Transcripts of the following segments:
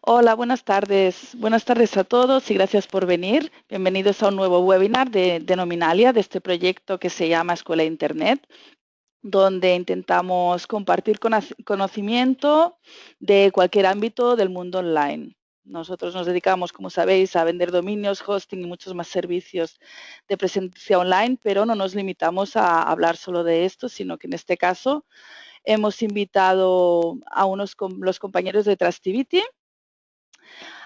Hola, buenas tardes. Buenas tardes a todos y gracias por venir. Bienvenidos a un nuevo webinar de Nominalia, de este proyecto que se llama Escuela de Internet, donde intentamos compartir conocimiento de cualquier ámbito del mundo online. Nosotros nos dedicamos, como sabéis, a vender dominios, hosting y muchos más servicios de presencia online, pero no nos limitamos a hablar solo de esto, sino que en este caso hemos invitado a los compañeros de Trustivity.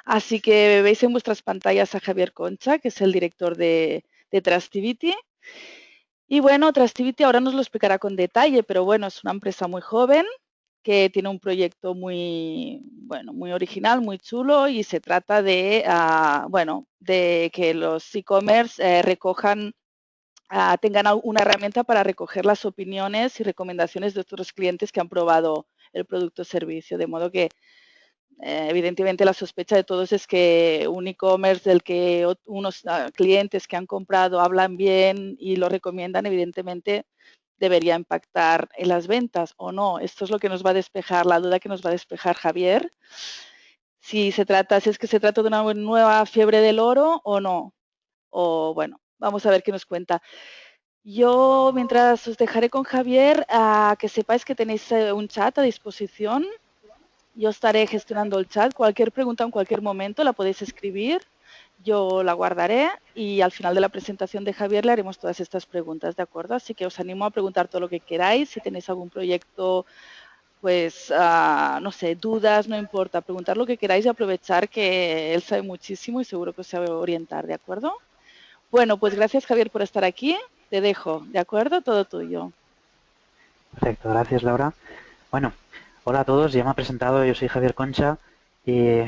Así que veis en vuestras pantallas a Javier Concha, que es el director de Trustivity. Y bueno, Trustivity ahora nos lo explicará con detalle, pero bueno, es una empresa muy joven que tiene un proyecto muy, bueno, muy original, muy chulo y se trata de, bueno, de que los e-commerce recojan, tengan una herramienta para recoger las opiniones y recomendaciones de otros clientes que han probado el producto o servicio, de modo que evidentemente la sospecha de todos es que un e-commerce del que unos clientes que han comprado hablan bien y lo recomiendan, evidentemente debería impactar en las ventas o no. Esto es lo que nos va a despejar, la duda que nos va a despejar Javier, si es que se trata de una nueva fiebre del oro o no. O bueno, vamos a ver qué nos cuenta. Yo, mientras os dejaré con Javier, que sepáis que tenéis un chat a disposición. Yo estaré gestionando el chat. Cualquier pregunta en cualquier momento la podéis escribir. Yo la guardaré y al final de la presentación de Javier le haremos todas estas preguntas, ¿de acuerdo? Así que os animo a preguntar todo lo que queráis. Si tenéis algún proyecto, pues, no sé, dudas, no importa. Preguntar lo que queráis y aprovechar que él sabe muchísimo y seguro que os sabe orientar, ¿de acuerdo? Bueno, pues gracias Javier por estar aquí. Te dejo, ¿de acuerdo? Todo tuyo. Perfecto, gracias Laura. Bueno, hola a todos, ya me ha presentado, yo soy Javier Concha y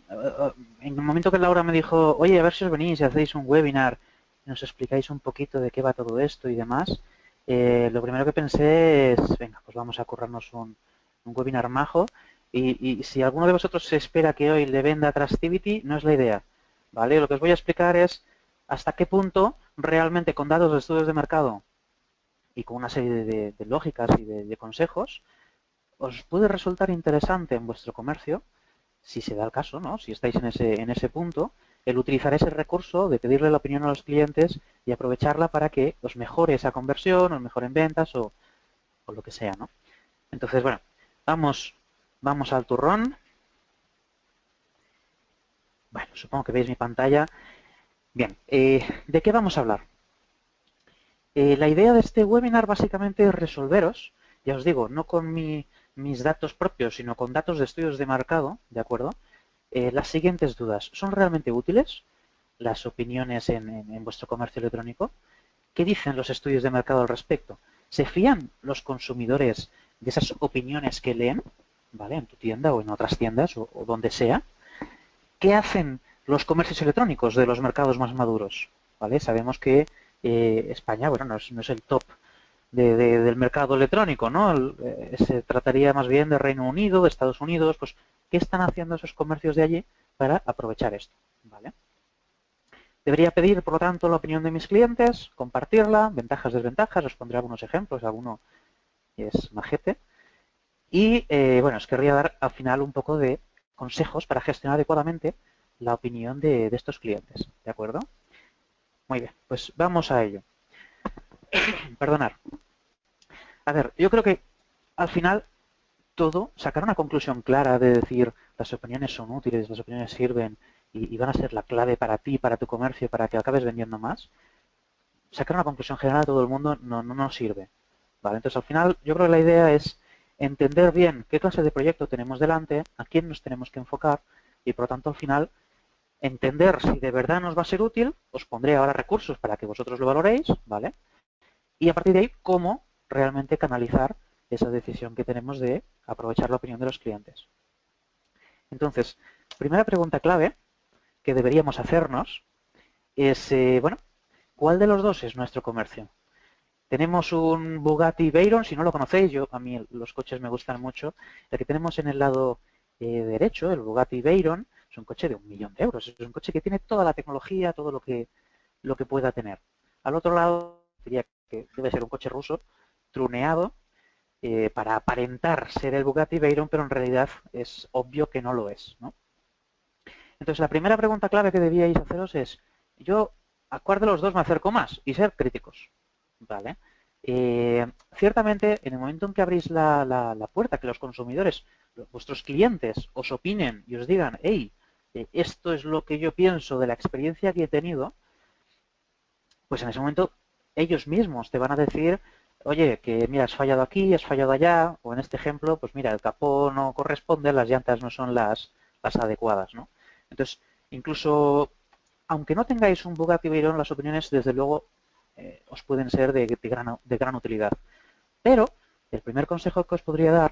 en el momento que Laura me dijo, oye, a ver si os venís y hacéis un webinar y nos explicáis un poquito de qué va todo esto y demás, lo primero que pensé es, venga, pues vamos a currarnos un webinar majo y si alguno de vosotros se espera que hoy le venda Trustivity, no es la idea, ¿vale? Lo que os voy a explicar es hasta qué punto realmente con datos de estudios de mercado y con una serie de lógicas y de consejos, os puede resultar interesante en vuestro comercio, si se da el caso, ¿no? Si estáis en ese punto, el utilizar ese recurso de pedirle la opinión a los clientes y aprovecharla para que os mejore esa conversión, os mejoren ventas o lo que sea, ¿no? Entonces, bueno, vamos al turrón. Bueno, supongo que veis mi pantalla. Bien, ¿de qué vamos a hablar? La idea de este webinar básicamente es resolveros, ya os digo, no con mis datos propios, sino con datos de estudios de mercado, ¿de acuerdo? Las siguientes dudas. ¿Son realmente útiles las opiniones en vuestro comercio electrónico? ¿Qué dicen los estudios de mercado al respecto? ¿Se fían los consumidores de esas opiniones que leen, ¿vale? En tu tienda o en otras tiendas o donde sea? ¿Qué hacen los comercios electrónicos de los mercados más maduros? ¿Vale? Sabemos que España, bueno, no es el top del mercado electrónico, ¿no? Se trataría más bien de Reino Unido, de Estados Unidos, pues, ¿qué están haciendo esos comercios de allí para aprovechar esto? ¿Vale? Debería pedir, por lo tanto, la opinión de mis clientes, compartirla, ventajas, desventajas, os pondré algunos ejemplos, alguno es majete. Y, bueno, os querría dar al final un poco de consejos para gestionar adecuadamente la opinión de estos clientes, ¿de acuerdo? Muy bien, pues vamos a ello. Perdonar. A ver, yo creo que al final todo, sacar una conclusión clara de decir las opiniones son útiles, las opiniones sirven y van a ser la clave para ti, para tu comercio, para que acabes vendiendo más, sacar una conclusión general a todo el mundo no nos sirve. ¿Vale? Entonces al final yo creo que la idea es entender bien qué clase de proyecto tenemos delante, a quién nos tenemos que enfocar y por lo tanto al final entender si de verdad nos va a ser útil, os pondré ahora recursos para que vosotros lo valoréis, ¿vale? Y a partir de ahí, cómo realmente canalizar esa decisión que tenemos de aprovechar la opinión de los clientes. Entonces, primera pregunta clave que deberíamos hacernos es, bueno, ¿cuál de los dos es nuestro comercio? Tenemos un Bugatti Veyron, si no lo conocéis, a mí los coches me gustan mucho. El que tenemos en el lado derecho, el Bugatti Veyron, es un coche de 1.000.000 de euros. Es un coche que tiene toda la tecnología, todo lo que pueda tener. Al otro lado, diría que debe ser un coche ruso, truneado, para aparentar ser el Bugatti Veyron, pero en realidad es obvio que no lo es, ¿no? Entonces, la primera pregunta clave que debíais haceros es, yo, ¿a cuál de los dos me acerco más? Y ser críticos, ¿vale? Ciertamente, en el momento en que abrís la puerta, que los consumidores, vuestros clientes, os opinen y os digan, hey, esto es lo que yo pienso de la experiencia que he tenido, pues en ese momento ellos mismos te van a decir, oye, que mira, has fallado aquí, has fallado allá, o en este ejemplo, pues mira, el capó no corresponde, las llantas no son las adecuadas, ¿no? Entonces, incluso, aunque no tengáis un Bugatti Veyron, las opiniones, desde luego, os pueden ser de gran utilidad. Pero, el primer consejo que os podría dar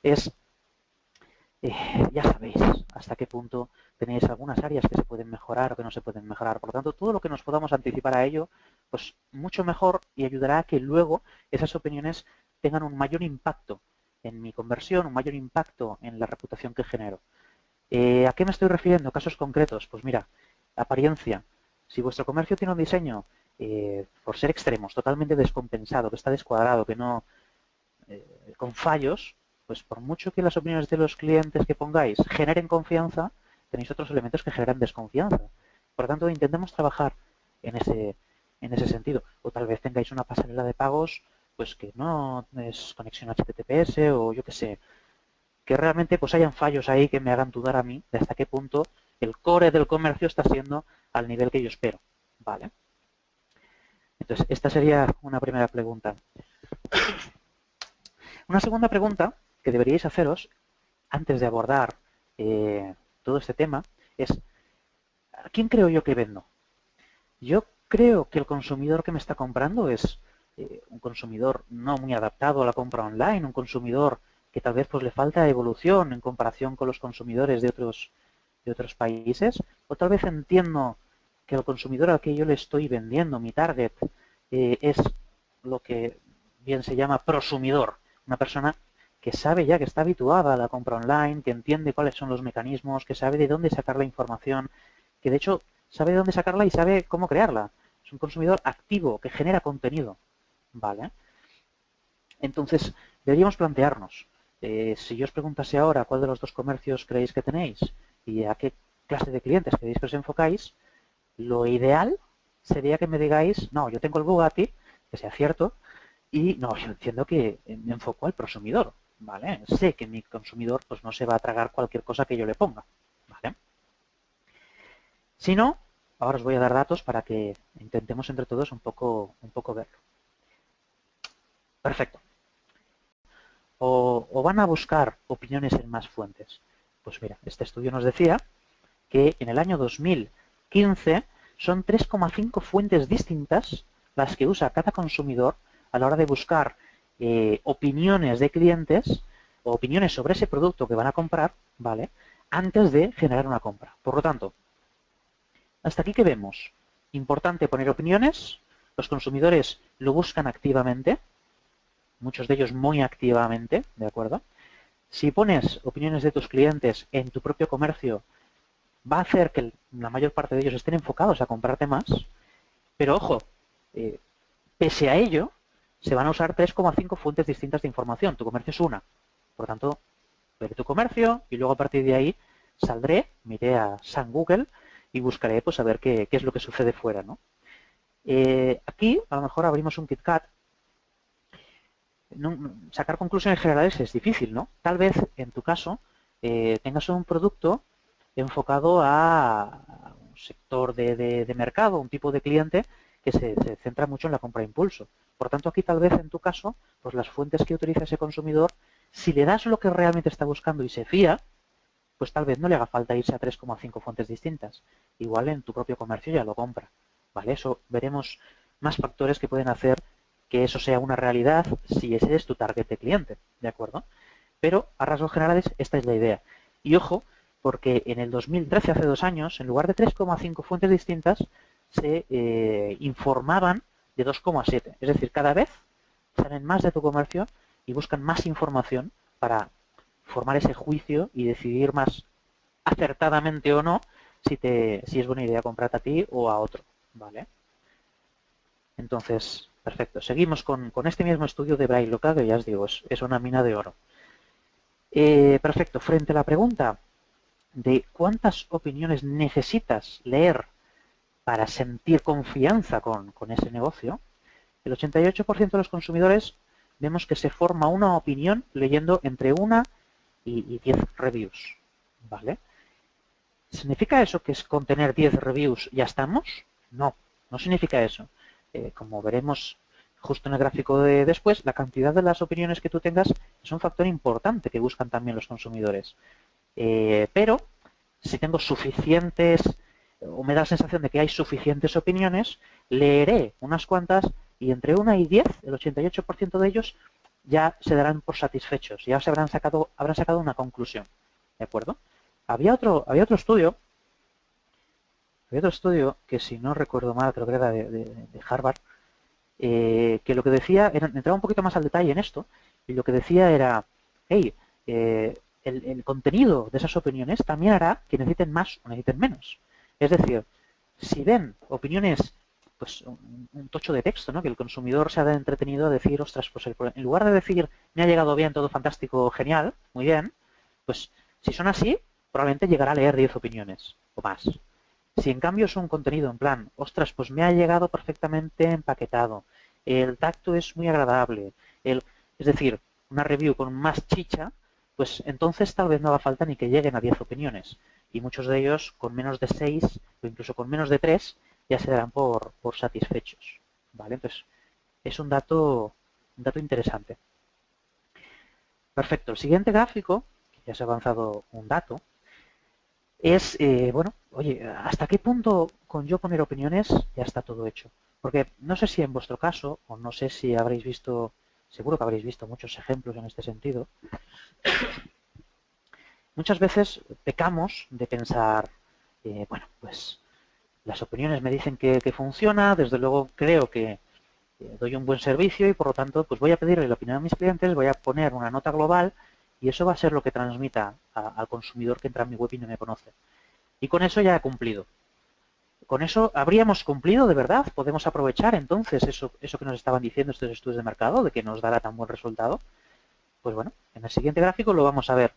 es ya sabéis hasta qué punto tenéis algunas áreas que se pueden mejorar o que no se pueden mejorar. Por lo tanto, todo lo que nos podamos anticipar a ello, pues mucho mejor y ayudará a que luego esas opiniones tengan un mayor impacto en mi conversión, un mayor impacto en la reputación que genero. ¿A qué me estoy refiriendo? Casos concretos. Pues mira, apariencia. Si vuestro comercio tiene un diseño, por ser extremos, totalmente descompensado, que está descuadrado, que no, con fallos, pues por mucho que las opiniones de los clientes que pongáis generen confianza, tenéis otros elementos que generan desconfianza. Por lo tanto, intentemos trabajar en ese sentido. O tal vez tengáis una pasarela de pagos pues que no es conexión HTTPS o yo qué sé, que realmente pues hayan fallos ahí que me hagan dudar a mí de hasta qué punto el core del comercio está siendo al nivel que yo espero. ¿Vale? Entonces, esta sería una primera pregunta. Una segunda pregunta que deberíais haceros antes de abordar todo este tema es, ¿a quién creo yo que vendo? Yo creo que el consumidor que me está comprando es un consumidor no muy adaptado a la compra online, un consumidor que tal vez pues le falta evolución en comparación con los consumidores de otros países, o tal vez entiendo que el consumidor al que yo le estoy vendiendo, mi target, es lo que bien se llama prosumidor, una persona que sabe ya, que está habituada a la compra online, que entiende cuáles son los mecanismos, que sabe de dónde sacar la información, que de hecho sabe de dónde sacarla y sabe cómo crearla. Es un consumidor activo, que genera contenido. ¿Vale? Entonces, deberíamos plantearnos, si yo os preguntase ahora cuál de los dos comercios creéis que tenéis y a qué clase de clientes creéis que os enfocáis, lo ideal sería que me digáis, no, yo tengo el Bugatti, que sea cierto, y no, yo entiendo que me enfoco al prosumidor, ¿vale? Sé que mi consumidor pues no se va a tragar cualquier cosa que yo le ponga, ¿vale? Si no, ahora os voy a dar datos para que intentemos entre todos un poco verlo. Perfecto. O van a buscar opiniones en más fuentes. Pues mira, este estudio nos decía que en el año 2015 son 3,5 fuentes distintas las que usa cada consumidor a la hora de buscar opiniones de clientes o opiniones sobre ese producto que van a comprar, ¿vale? Antes de generar una compra. Por lo tanto, hasta aquí que vemos. Importante poner opiniones. Los consumidores lo buscan activamente, muchos de ellos muy activamente, ¿de acuerdo? Si pones opiniones de tus clientes en tu propio comercio, va a hacer que la mayor parte de ellos estén enfocados a comprarte más, pero ojo, eh, pese a ello, se van a usar 3,5 fuentes distintas de información. Tu comercio es una. Por lo tanto, veré tu comercio y luego a partir de ahí saldré, miré a San Google y buscaré pues a ver qué es lo que sucede fuera, ¿no? Aquí a lo mejor abrimos un KitKat. Sacar conclusiones generales es difícil, ¿no? Tal vez en tu caso tengas un producto enfocado a un sector de mercado, un tipo de cliente que se centra mucho en la compra a impulso. Por tanto, aquí tal vez en tu caso, pues las fuentes que utiliza ese consumidor, si le das lo que realmente está buscando y se fía, pues tal vez no le haga falta irse a 3,5 fuentes distintas. Igual en tu propio comercio ya lo compra. ¿Vale? Eso veremos más factores que pueden hacer que eso sea una realidad si ese es tu target de cliente. ¿De acuerdo? Pero a rasgos generales esta es la idea. Y ojo, porque en el 2013, hace 2 años, en lugar de 3,5 fuentes distintas, se informaban de 2,7. Es decir, cada vez saben más de tu comercio y buscan más información para formar ese juicio y decidir más acertadamente o no si es buena idea comprarte a ti o a otro. ¿Vale? Entonces, perfecto. Seguimos con este mismo estudio de Braille Loca, que ya os digo, es una mina de oro. Perfecto. Frente a la pregunta, de cuántas opiniones necesitas leer para sentir confianza con ese negocio, el 88% de los consumidores vemos que se forma una opinión leyendo entre 1 y 10 reviews, ¿vale? ¿Significa eso que es con tener 10 reviews ya estamos? No, no significa eso. Como veremos justo en el gráfico de después, la cantidad de las opiniones que tú tengas es un factor importante que buscan también los consumidores. Pero si tengo suficientes, o me da la sensación de que hay suficientes opiniones, leeré unas cuantas y entre 1 y 10, el 88% de ellos ya se darán por satisfechos, ya se habrán sacado una conclusión. ¿De acuerdo? Había otro estudio que si no recuerdo mal, creo que era de Harvard, que lo que decía, entraba un poquito más al detalle en esto, y lo que decía era, hey, el contenido de esas opiniones también hará que necesiten más o necesiten menos. Es decir, si ven opiniones, pues un tocho de texto, ¿no? Que el consumidor se ha entretenido a decir, ostras, pues en lugar de decir, me ha llegado bien, todo fantástico, genial, muy bien, pues si son así, probablemente llegará a leer 10 opiniones o más. Si en cambio es un contenido en plan, ostras, pues me ha llegado perfectamente empaquetado, el tacto es muy agradable, es decir, una review con más chicha, pues entonces tal vez no haga falta ni que lleguen a 10 opiniones. Y muchos de ellos con menos de 6 o incluso con menos de 3 ya se darán por satisfechos. ¿Vale? Entonces, es un dato interesante. Perfecto. El siguiente gráfico, que ya se ha avanzado un dato, es, bueno, oye, ¿hasta qué punto con yo poner opiniones ya está todo hecho? Porque no sé si en vuestro caso, o no sé si habréis visto, seguro que habréis visto muchos ejemplos en este sentido, muchas veces pecamos de pensar, bueno, pues las opiniones me dicen que funciona, desde luego creo que doy un buen servicio y por lo tanto pues voy a pedirle la opinión a mis clientes, voy a poner una nota global y eso va a ser lo que transmita al consumidor que entra en mi web y no me conoce. Y con eso ya he cumplido. Con eso habríamos cumplido de verdad. Podemos aprovechar entonces eso que nos estaban diciendo estos estudios de mercado, de que nos dará tan buen resultado. Pues bueno, en el siguiente gráfico lo vamos a ver.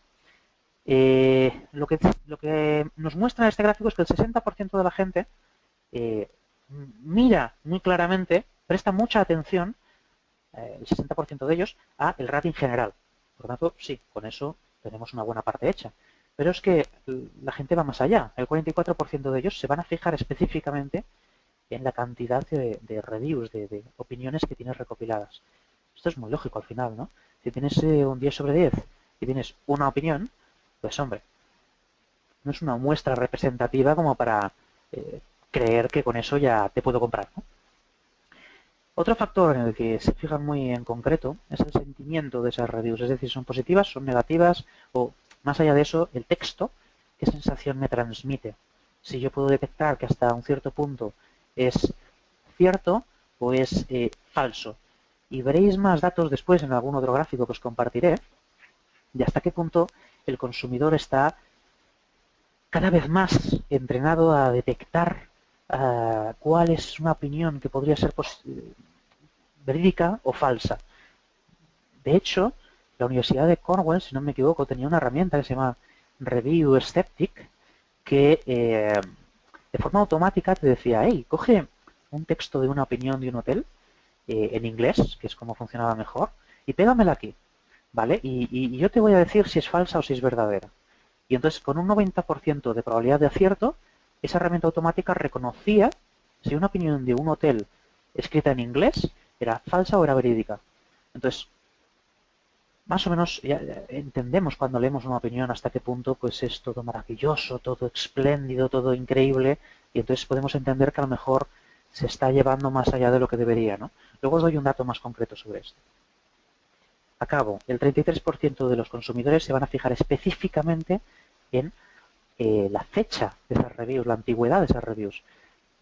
Lo que nos muestra este gráfico es que el 60% de la gente mira muy claramente, presta mucha atención, el 60% de ellos, a el rating general. Por lo tanto, sí, con eso tenemos una buena parte hecha. Pero es que la gente va más allá. El 44% de ellos se van a fijar específicamente en la cantidad de reviews, de opiniones que tienes recopiladas. Esto es muy lógico al final, ¿no? Si tienes un 10 sobre 10 y tienes una opinión, pues hombre, no es una muestra representativa como para creer que con eso ya te puedo comprar, ¿no? Otro factor en el que se fijan muy en concreto es el sentimiento de esas reviews, es decir, son positivas, son negativas o, más allá de eso, el texto, qué sensación me transmite. Si yo puedo detectar que hasta un cierto punto es cierto o es falso. Y veréis más datos después en algún otro gráfico que os compartiré de hasta qué punto el consumidor está cada vez más entrenado a detectar cuál es una opinión que podría ser verídica o falsa. De hecho, la Universidad de Cornwall, si no me equivoco, tenía una herramienta que se llama Review Skeptic, que de forma automática te decía, hey, coge un texto de una opinión de un hotel en inglés, que es como funcionaba mejor, y pégamela aquí, ¿vale? Y yo te voy a decir si es falsa o si es verdadera. Y entonces, con un 90% de probabilidad de acierto, esa herramienta automática reconocía si una opinión de un hotel escrita en inglés era falsa o era verídica. Entonces, más o menos ya entendemos cuando leemos una opinión hasta qué punto pues es todo maravilloso, todo espléndido, todo increíble, y entonces podemos entender que a lo mejor se está llevando más allá de lo que debería, ¿no? Luego os doy un dato más concreto sobre esto. Acabo, el 33% de los consumidores se van a fijar específicamente en la fecha de esas reviews, la antigüedad de esas reviews.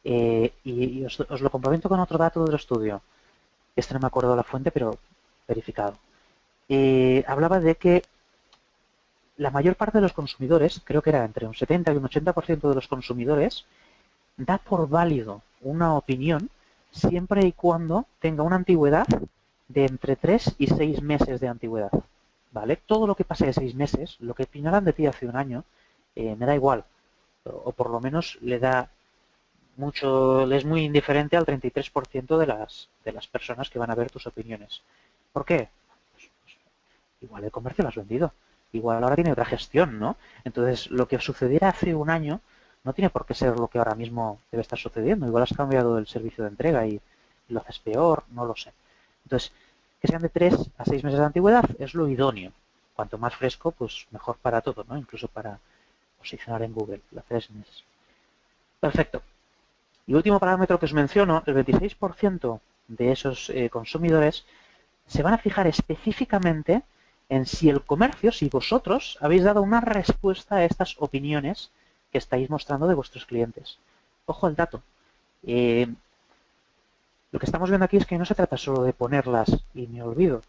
Y os lo complemento con otro dato del estudio. Este no me acuerdo de la fuente, pero verificado. Hablaba de que la mayor parte de los consumidores, creo que era entre un 70 y un 80% de los consumidores, da por válido una opinión siempre y cuando tenga una antigüedad de entre 3 y 6 meses de antigüedad. ¿Vale? Todo lo que pase de 6 meses, lo que opinarán de ti hace un año, me da igual, o por lo menos le da mucho, le es muy indiferente al 33% de las personas que van a ver tus opiniones. ¿Por qué? Pues, igual el comercio lo has vendido, igual ahora tiene otra gestión, ¿no? Entonces, lo que sucediera hace un año no tiene por qué ser lo que ahora mismo debe estar sucediendo. Igual has cambiado el servicio de entrega y lo haces peor, no lo sé. Entonces, que sean de 3 a 6 meses de antigüedad es lo idóneo. Cuanto más fresco, pues mejor para todo, ¿no? Incluso para posicionar en Google, las 3 meses. Perfecto. Y último parámetro que os menciono, el 26% de esos consumidores se van a fijar específicamente en si el comercio, si vosotros habéis dado una respuesta a estas opiniones que estáis mostrando de vuestros clientes. Ojo al dato. Eh, lo que estamos viendo aquí es que no se trata solo de ponerlas y me olvido,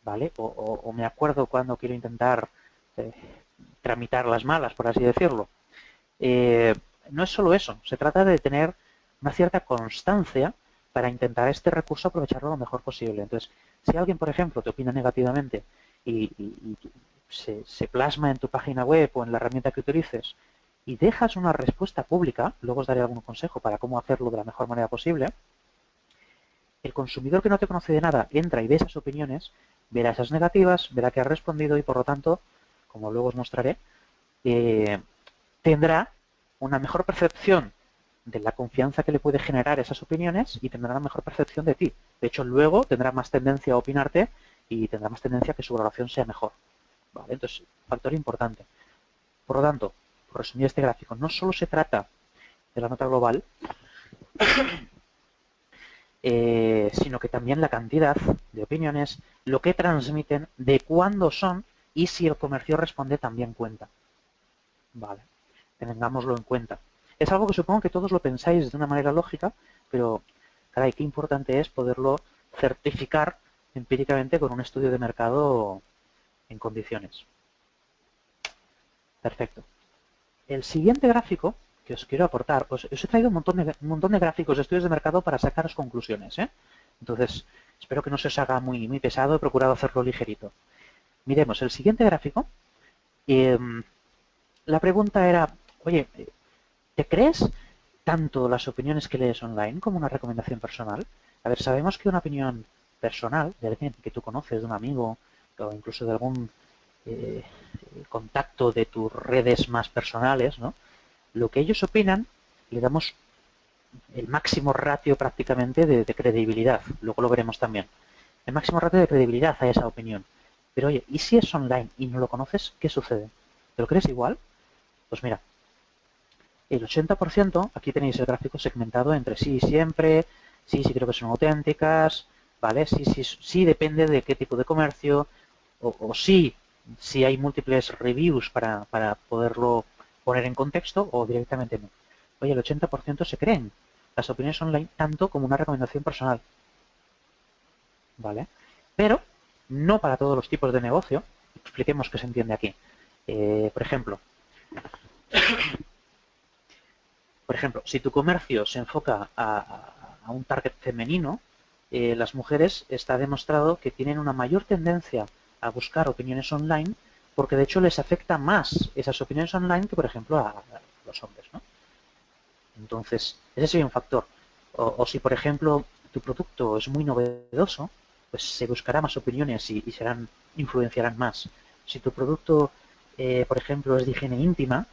¿vale? O me acuerdo cuando quiero intentar eh, tramitar las malas, por así decirlo. Eh, no es solo eso, se trata de tener una cierta constancia para intentar este recurso aprovecharlo lo mejor posible. Entonces, si alguien, por ejemplo, te opina negativamente y se plasma en tu página web o en la herramienta que utilices y dejas una respuesta pública, luego os daré algún consejo para cómo hacerlo de la mejor manera posible, el consumidor que no te conoce de nada entra y ve esas opiniones, verá esas negativas, verá que has respondido y por lo tanto, como luego os mostraré, tendrá una mejor percepción de la confianza que le puede generar esas opiniones y tendrá una mejor percepción de ti. De hecho, luego tendrá más tendencia a opinarte y tendrá más tendencia a que su valoración sea mejor. ¿Vale? Entonces, factor importante. Por lo tanto, por resumir este gráfico, no solo se trata de la nota global, sino que también la cantidad de opiniones, lo que transmiten, de cuándo son y si el comercio responde también cuenta. Vale, tengámoslo en cuenta. Es algo que supongo que todos lo pensáis de una manera lógica, pero, caray, qué importante es poderlo certificar empíricamente con un estudio de mercado en condiciones. Perfecto. El siguiente gráfico que os quiero aportar, os he traído un montón de gráficos de estudios de mercado para sacaros conclusiones, ¿eh? Entonces, espero que no se os haga muy, muy pesado, he procurado hacerlo ligerito. Miremos, el siguiente gráfico, eh, la pregunta era, oye, ¿te crees tanto las opiniones que lees online como una recomendación personal? A ver, sabemos que una opinión personal de alguien que tú conoces, de un amigo o incluso de algún eh, contacto de tus redes más personales, ¿no? Lo que ellos opinan le damos el máximo ratio prácticamente de credibilidad. Luego lo veremos también. El máximo ratio de credibilidad a esa opinión. Pero oye, ¿y si es online y no lo conoces? ¿Qué sucede? ¿Te lo crees igual? Pues mira, el 80%, aquí tenéis el gráfico segmentado entre sí y siempre, sí, sí creo que son auténticas, ¿vale? Sí, sí, sí depende de qué tipo de comercio, o sí, si hay múltiples reviews para poderlo poner en contexto, o directamente no. Oye, el 80% se creen las opiniones online tanto como una recomendación personal, ¿vale? Pero no para todos los tipos de negocio. Expliquemos qué se entiende aquí. Por ejemplo, si tu comercio se enfoca a un target femenino, las mujeres está demostrado que tienen una mayor tendencia a buscar opiniones online porque de hecho les afecta más esas opiniones online que, por ejemplo, a los hombres, ¿no? Entonces, ese sería un factor. O si, por ejemplo, tu producto es muy novedoso, pues se buscará más opiniones y influenciarán más. Si tu producto, por ejemplo, es de higiene íntima,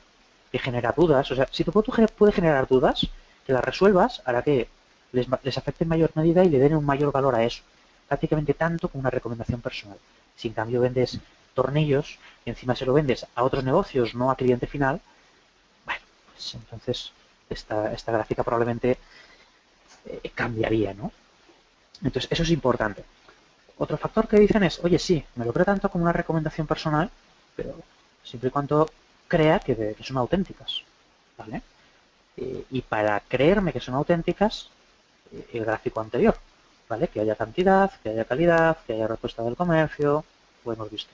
que genera dudas, o sea, si tu producto puede generar dudas, que las resuelvas hará que les afecte en mayor medida y le den un mayor valor a eso. Prácticamente tanto como una recomendación personal. Si en cambio vendes tornillos y encima se lo vendes a otros negocios, no a cliente final, bueno, pues entonces esta gráfica probablemente cambiaría, ¿no? Entonces, eso es importante. Otro factor que dicen es, oye, sí, me lo creo tanto como una recomendación personal, pero siempre y cuando crea que son auténticas, ¿vale? Y para creerme que son auténticas, el gráfico anterior, ¿vale? Que haya cantidad, que haya calidad, que haya respuesta del comercio, lo hemos visto.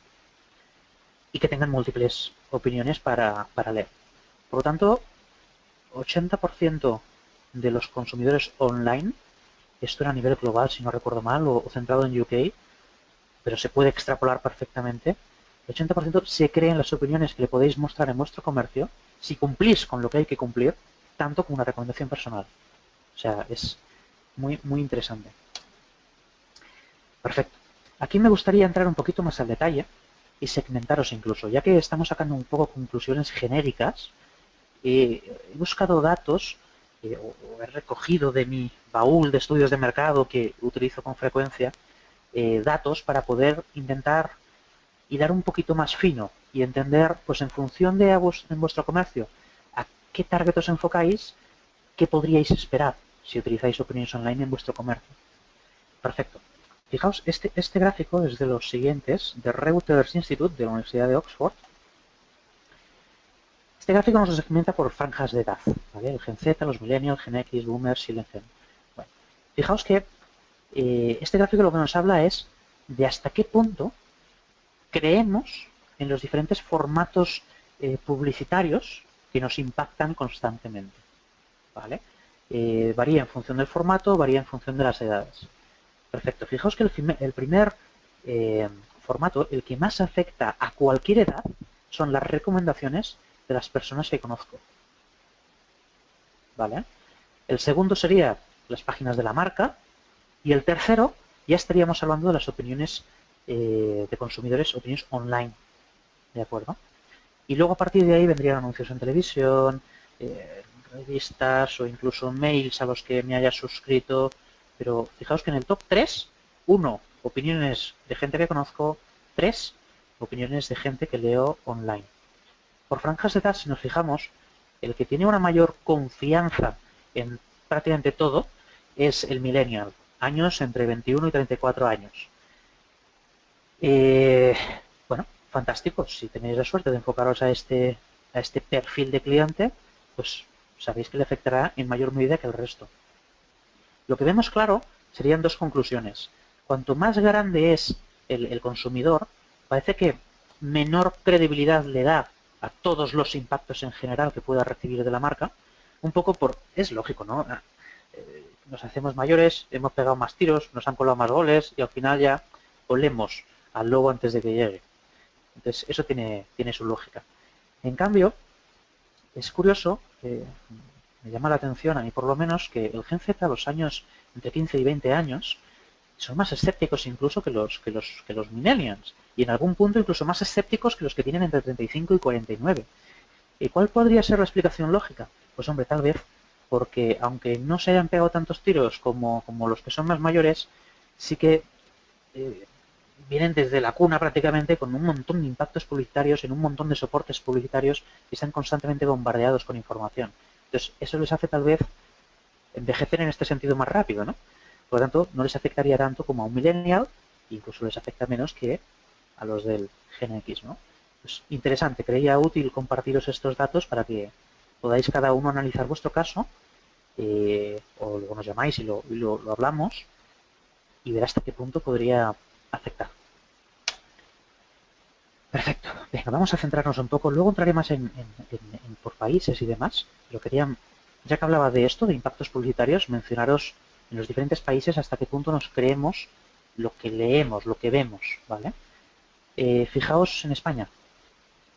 Y que tengan múltiples opiniones para leer. Por lo tanto, 80% de los consumidores online, esto era a nivel global, si no recuerdo mal, o centrado en UK, pero se puede extrapolar perfectamente, El 80% se creen las opiniones que le podéis mostrar en vuestro comercio si cumplís con lo que hay que cumplir, tanto como una recomendación personal. O sea, es muy, muy interesante. Perfecto. Aquí me gustaría entrar un poquito más al detalle y segmentaros incluso, ya que estamos sacando un poco conclusiones genéricas. He buscado datos o he recogido de mi baúl de estudios de mercado que utilizo con frecuencia, datos para poder intentar hilar un poquito más fino y entender, pues en función de en vuestro comercio, a qué target os enfocáis, qué podríais esperar si utilizáis opiniones online en vuestro comercio. Perfecto. Fijaos, este gráfico es de los siguientes, de Reuters Institute, de la Universidad de Oxford. Este gráfico nos segmenta por franjas de edad, ¿vale? El Gen Z, los Millennials, Gen X, Boomers y el Gen. Bueno, fijaos que este gráfico lo que nos habla es de hasta qué punto creemos en los diferentes formatos publicitarios que nos impactan constantemente, ¿vale? Varía en función del formato, varía en función de las edades. Perfecto. Fijaos que el primer formato, el que más afecta a cualquier edad, son las recomendaciones de las personas que conozco. ¿Vale? El segundo sería las páginas de la marca. Y el tercero, ya estaríamos hablando de las opiniones de consumidores, opiniones online. ¿De acuerdo? Y luego a partir de ahí vendrían anuncios en televisión, revistas o incluso mails a los que me haya suscrito. Pero fijaos que en el top 3, 1, opiniones de gente que conozco, 3, opiniones de gente que leo online. Por franjas de edad, si nos fijamos, el que tiene una mayor confianza en prácticamente todo es el millennial, años entre 21 y 34 años. Bueno, fantástico. Si tenéis la suerte de enfocaros a este perfil de cliente, pues sabéis que le afectará en mayor medida que el resto. Lo que vemos claro serían dos conclusiones. Cuanto más grande es el consumidor, parece que menor credibilidad le da a todos los impactos en general que pueda recibir de la marca, un poco es lógico, ¿no? Nos hacemos mayores, hemos pegado más tiros, nos han colado más goles y al final ya olemos al lobo antes de que llegue. Entonces, eso tiene su lógica. En cambio, es curioso, me llama la atención a mí por lo menos, que el Gen Z a los años entre 15 y 20 años son más escépticos incluso que los millennials y en algún punto incluso más escépticos que los que tienen entre 35 y 49. ¿Y cuál podría ser la explicación lógica? Pues hombre, tal vez porque aunque no se hayan pegado tantos tiros como los que son más mayores, sí que vienen desde la cuna prácticamente con un montón de impactos publicitarios en un montón de soportes publicitarios y están constantemente bombardeados con información. Entonces, eso les hace tal vez envejecer en este sentido más rápido, ¿no? Por lo tanto, no les afectaría tanto como a un millennial, incluso les afecta menos que a los del Gen X, ¿no? Pues interesante, creía útil compartiros estos datos para que podáis cada uno analizar vuestro caso, o luego nos llamáis y lo hablamos, y ver hasta qué punto podría afectar. Perfecto. Venga, vamos a centrarnos un poco. Luego entraré más en por países y demás. Pero quería, ya que hablaba de esto, de impactos publicitarios, mencionaros en los diferentes países hasta qué punto nos creemos lo que leemos, lo que vemos, ¿vale? Fijaos en España,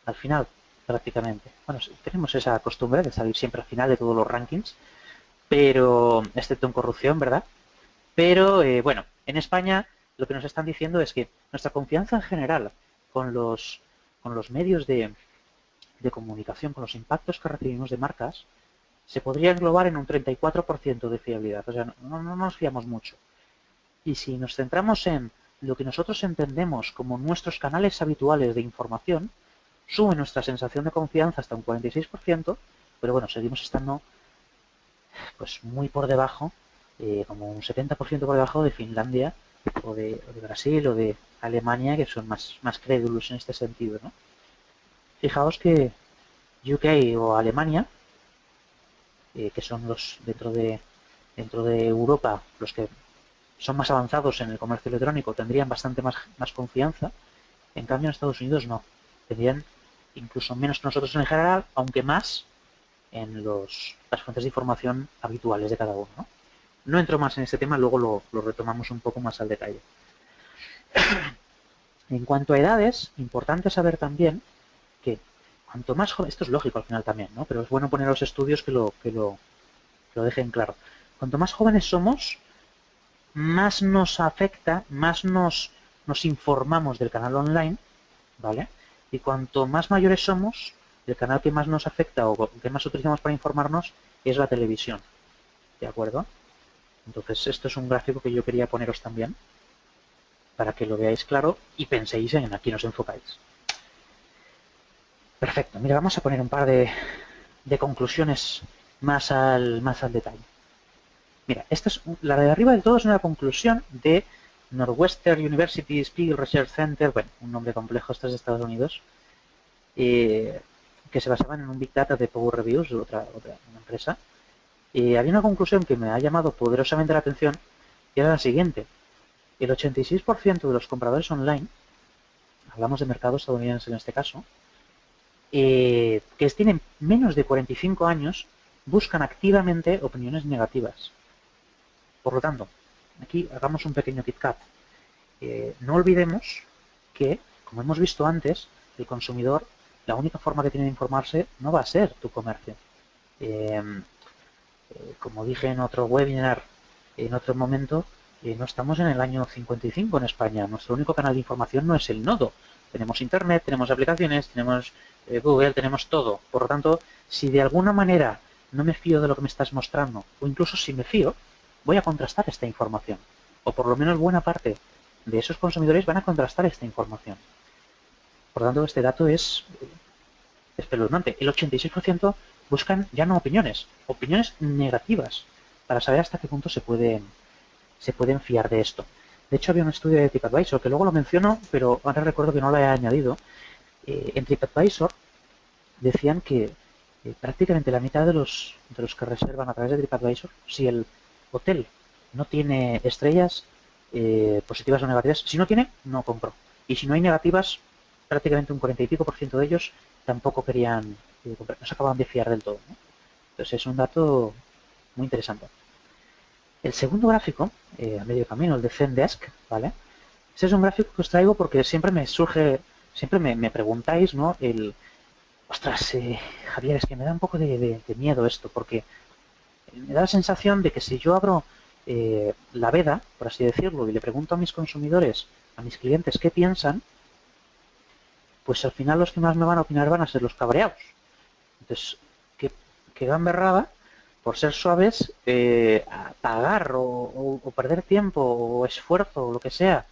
al final, prácticamente. Bueno, tenemos esa costumbre de salir siempre al final de todos los rankings, pero, excepto en corrupción, ¿verdad? Pero, bueno, en España lo que nos están diciendo es que nuestra confianza en general con los medios de comunicación, con los impactos que recibimos de marcas, se podría englobar en un 34% de fiabilidad. O sea, no nos fiamos mucho. Y si nos centramos en lo que nosotros entendemos como nuestros canales habituales de información, sube nuestra sensación de confianza hasta un 46%, pero bueno, seguimos estando pues muy por debajo, como un 70% por debajo de Finlandia o de Brasil o de Alemania, que son más crédulos en este sentido, ¿no? Fijaos que UK o Alemania, que son los dentro de Europa los que son más avanzados en el comercio electrónico, tendrían bastante más confianza. En cambio, en Estados Unidos no. Tendrían incluso menos que nosotros en general, aunque más en las fuentes de información habituales de cada uno, ¿no? No entro más en este tema, luego lo retomamos un poco más al detalle. En cuanto a edades, importante saber también que cuanto más joven, esto es lógico al final también, ¿no? Pero es bueno poner los estudios que lo dejen claro. Cuanto más jóvenes somos, más nos afecta, más nos informamos del canal online, ¿vale? Y cuanto más mayores somos, el canal que más nos afecta o que más utilizamos para informarnos es la televisión, ¿de acuerdo? Entonces, esto es un gráfico que yo quería poneros también, para que lo veáis claro y penséis en a quién os enfocáis. Perfecto, mira, vamos a poner un par de conclusiones más al detalle. Mira, la de arriba de todo es una conclusión de Northwestern University Spiegel Research Center, bueno, un nombre complejo, esto es de Estados Unidos, que se basaban en un Big Data de Power Reviews, una empresa. Había una conclusión que me ha llamado poderosamente la atención, y era la siguiente. El 86% de los compradores online, hablamos de mercado estadounidense en este caso, que tienen menos de 45 años, buscan activamente opiniones negativas. Por lo tanto, aquí hagamos un pequeño KitKat. No olvidemos que, como hemos visto antes, el consumidor, la única forma que tiene de informarse no va a ser tu comercio. Como dije en otro webinar, en otro momento, no estamos en el año 55 en España. Nuestro único canal de información no es el nodo. Tenemos internet, tenemos aplicaciones, tenemos Google, tenemos todo. Por lo tanto, si de alguna manera no me fío de lo que me estás mostrando, o incluso si me fío, voy a contrastar esta información. O por lo menos buena parte de esos consumidores van a contrastar esta información. Por lo tanto, este dato es espeluznante. El 86% buscan ya no opiniones, opiniones negativas, para saber hasta qué punto se pueden fiar de esto. De hecho, había un estudio de TripAdvisor, que luego lo menciono, pero ahora recuerdo que no lo he añadido. En TripAdvisor decían que prácticamente la mitad de los que reservan a través de TripAdvisor, si el hotel no tiene estrellas positivas o negativas, si no tiene, no compró. Y si no hay negativas, prácticamente un 40 y pico % de ellos tampoco querían comprar, no se acababan de fiar del todo, ¿no? Entonces es un dato muy interesante. El segundo gráfico, a medio camino, el de Zendesk, ¿vale? Ese es un gráfico que os traigo porque siempre me preguntáis, ¿no? Ostras, Javier, es que me da un poco de miedo esto, porque me da la sensación de que si yo abro la veda, por así decirlo, y le pregunto a mis consumidores, a mis clientes qué piensan, pues al final los que más me van a opinar van a ser los cabreados. Entonces, que gamberrada, por ser suaves, a pagar o perder tiempo o esfuerzo o lo que sea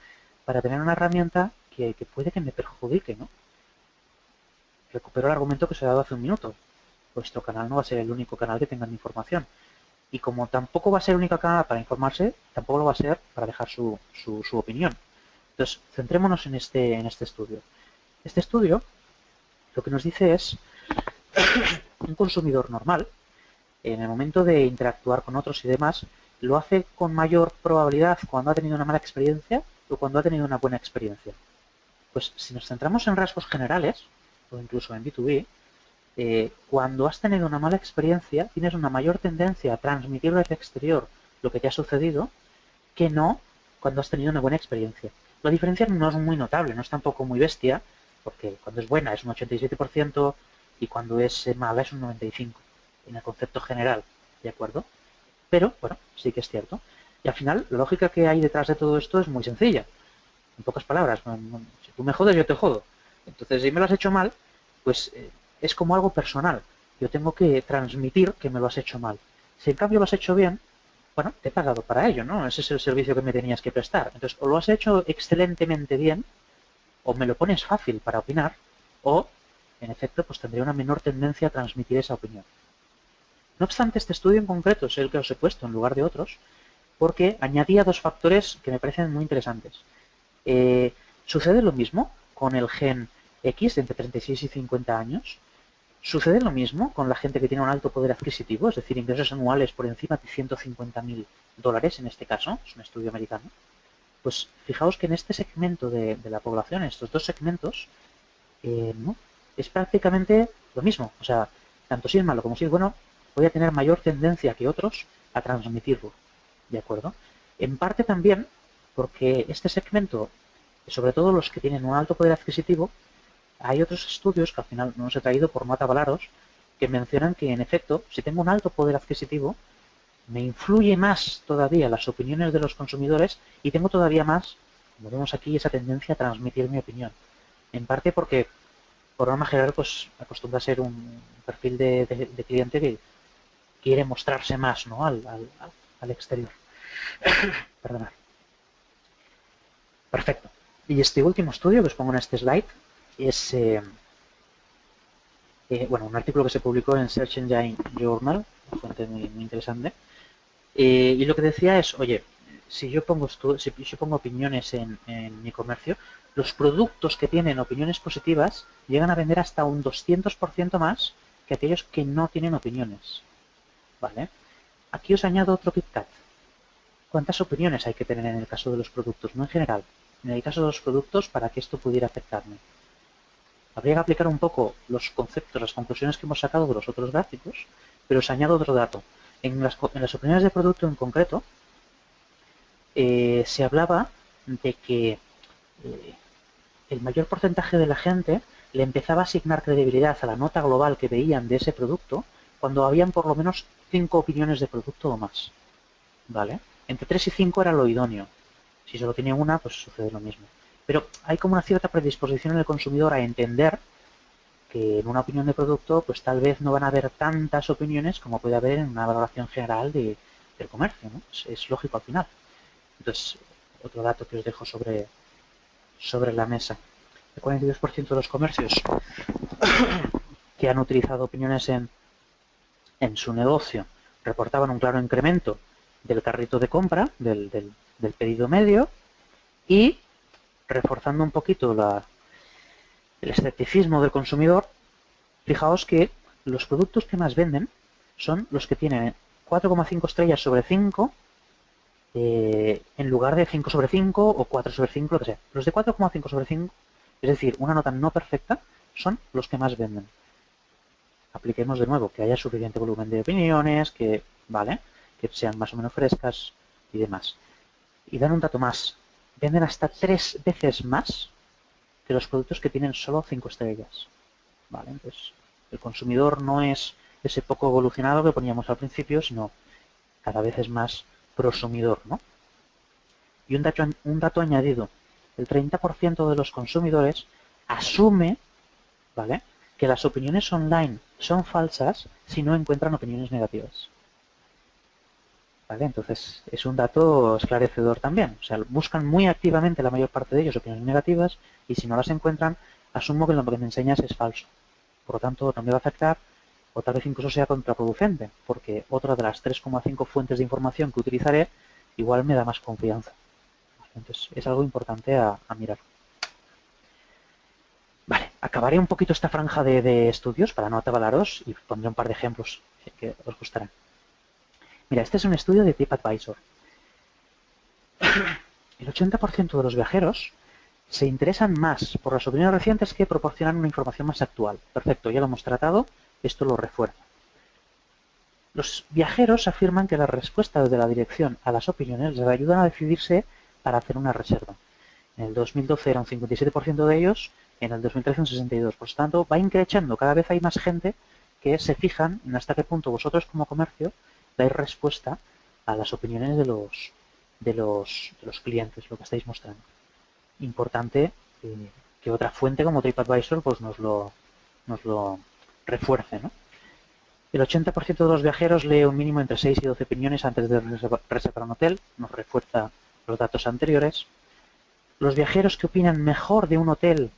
para tener una herramienta que puede que me perjudique, ¿no? Recupero el argumento que se ha dado hace un minuto. Vuestro canal no va a ser el único canal que tenga información. Y como tampoco va a ser el único canal para informarse, tampoco lo va a ser para dejar su opinión. Entonces, centrémonos en este estudio. Este estudio lo que nos dice es un consumidor normal, en el momento de interactuar con otros y demás, lo hace con mayor probabilidad cuando ha tenido una mala experiencia o cuando ha tenido una buena experiencia. Pues si nos centramos en rasgos generales, o incluso en B2B, cuando has tenido una mala experiencia, tienes una mayor tendencia a transmitir al exterior lo que te ha sucedido que no cuando has tenido una buena experiencia. La diferencia no es muy notable, no es tampoco muy bestia, porque cuando es buena es un 87% y cuando es mala es un 95% en el concepto general, ¿de acuerdo? Pero, bueno, sí que es cierto. Y al final, la lógica que hay detrás de todo esto es muy sencilla. En pocas palabras, si tú me jodes, yo te jodo. Entonces, si me lo has hecho mal, pues es como algo personal. Yo tengo que transmitir que me lo has hecho mal. Si en cambio lo has hecho bien, bueno, te he pagado para ello, ¿no? Ese es el servicio que me tenías que prestar. Entonces, o lo has hecho excelentemente bien, o me lo pones fácil para opinar, o, en efecto, pues tendría una menor tendencia a transmitir esa opinión. No obstante, este estudio en concreto es el que os he puesto en lugar de otros, porque añadía dos factores que me parecen muy interesantes. Sucede lo mismo con el gen X de entre 36 y 50 años. Sucede lo mismo con la gente que tiene un alto poder adquisitivo, es decir, ingresos anuales por encima de $150.000 en este caso, es un estudio americano. Pues fijaos que en este segmento de la población, en estos dos segmentos, ¿no? Es prácticamente lo mismo. O sea, tanto si es malo como si es bueno, voy a tener mayor tendencia que otros a transmitirlo. ¿De acuerdo? En parte también porque este segmento sobre todo los que tienen un alto poder adquisitivo. Hay otros estudios que al final no los he traído por no atavalaros, que mencionan que en efecto, si tengo un alto poder adquisitivo, me influye más todavía las opiniones de los consumidores y tengo todavía más, como vemos aquí, esa tendencia a transmitir mi opinión. En parte porque, por norma general, pues acostumbra a ser un perfil de cliente que quiere mostrarse más, ¿no?, al exterior. Perdonad. Perfecto. Y este último estudio que os pongo en este slide es bueno, un artículo que se publicó en Search Engine Journal, una fuente muy interesante. Y lo que decía es, oye, si yo pongo opiniones en mi comercio, los productos que tienen opiniones positivas llegan a vender hasta un 200% más que aquellos que no tienen opiniones. ¿Vale? Aquí os añado otro KitKat. ¿Cuántas opiniones hay que tener en el caso de los productos? No en general, en el caso de los productos para que esto pudiera afectarme. Habría que aplicar un poco los conceptos, las conclusiones que hemos sacado de los otros gráficos, pero os añado otro dato. En las opiniones de producto en concreto, se hablaba de que el mayor porcentaje de la gente le empezaba a asignar credibilidad a la nota global que veían de ese producto cuando habían por lo menos 5 opiniones de producto o más. ¿Vale? Entre 3 y 5 era lo idóneo. Si solo tiene una, pues sucede lo mismo. Pero hay como una cierta predisposición en el consumidor a entender que en una opinión de producto, pues tal vez no van a haber tantas opiniones como puede haber en una valoración general del comercio, ¿no? Es lógico al final. Entonces, otro dato que os dejo sobre la mesa. El 42% de los comercios que han utilizado opiniones en su negocio reportaban un claro incremento del carrito de compra, del pedido medio, y reforzando un poquito el escepticismo del consumidor, fijaos que los productos que más venden son los que tienen 4,5 estrellas sobre 5 en lugar de 5 sobre 5 o 4 sobre 5, lo que sea. Los de 4,5 sobre 5, es decir, una nota no perfecta, son los que más venden. Apliquemos de nuevo que haya suficiente volumen de opiniones, que sean más o menos frescas y demás. Y dan un dato más. Venden hasta 3 veces más que los productos que tienen solo 5 estrellas. ¿Vale? Entonces, el consumidor no es ese poco evolucionado que poníamos al principio, sino cada vez es más prosumidor, ¿no? Y un dato añadido. El 30% de los consumidores asume, ¿vale?, que las opiniones online son falsas si no encuentran opiniones negativas. ¿Vale? Entonces, es un dato esclarecedor también. O sea, buscan muy activamente la mayor parte de ellos opiniones negativas y si no las encuentran, asumo que lo que me enseñas es falso. Por lo tanto, no me va a afectar o tal vez incluso sea contraproducente, porque otra de las 3,5 fuentes de información que utilizaré igual me da más confianza. Entonces, es algo importante a mirar. Vale, acabaré un poquito esta franja de estudios para no atabalaros y pondré un par de ejemplos que os gustarán. Mira, este es un estudio de TripAdvisor. El 80% de los viajeros se interesan más por las opiniones recientes que proporcionan una información más actual. Perfecto, ya lo hemos tratado, esto lo refuerza. Los viajeros afirman que las respuestas de la dirección a las opiniones les ayudan a decidirse para hacer una reserva. En el 2012 era un 57% de ellos, en el 2013 un 62%. Por lo tanto, va increciendo. Cada vez hay más gente que se fijan en hasta qué punto vosotros como comercio dais respuesta a las opiniones de los clientes, lo que estáis mostrando. Importante que otra fuente como TripAdvisor pues nos lo refuerce, ¿no? El 80% de los viajeros lee un mínimo entre 6 y 12 opiniones antes de reservar un hotel, nos refuerza los datos anteriores. Los viajeros que opinan mejor de un hotel,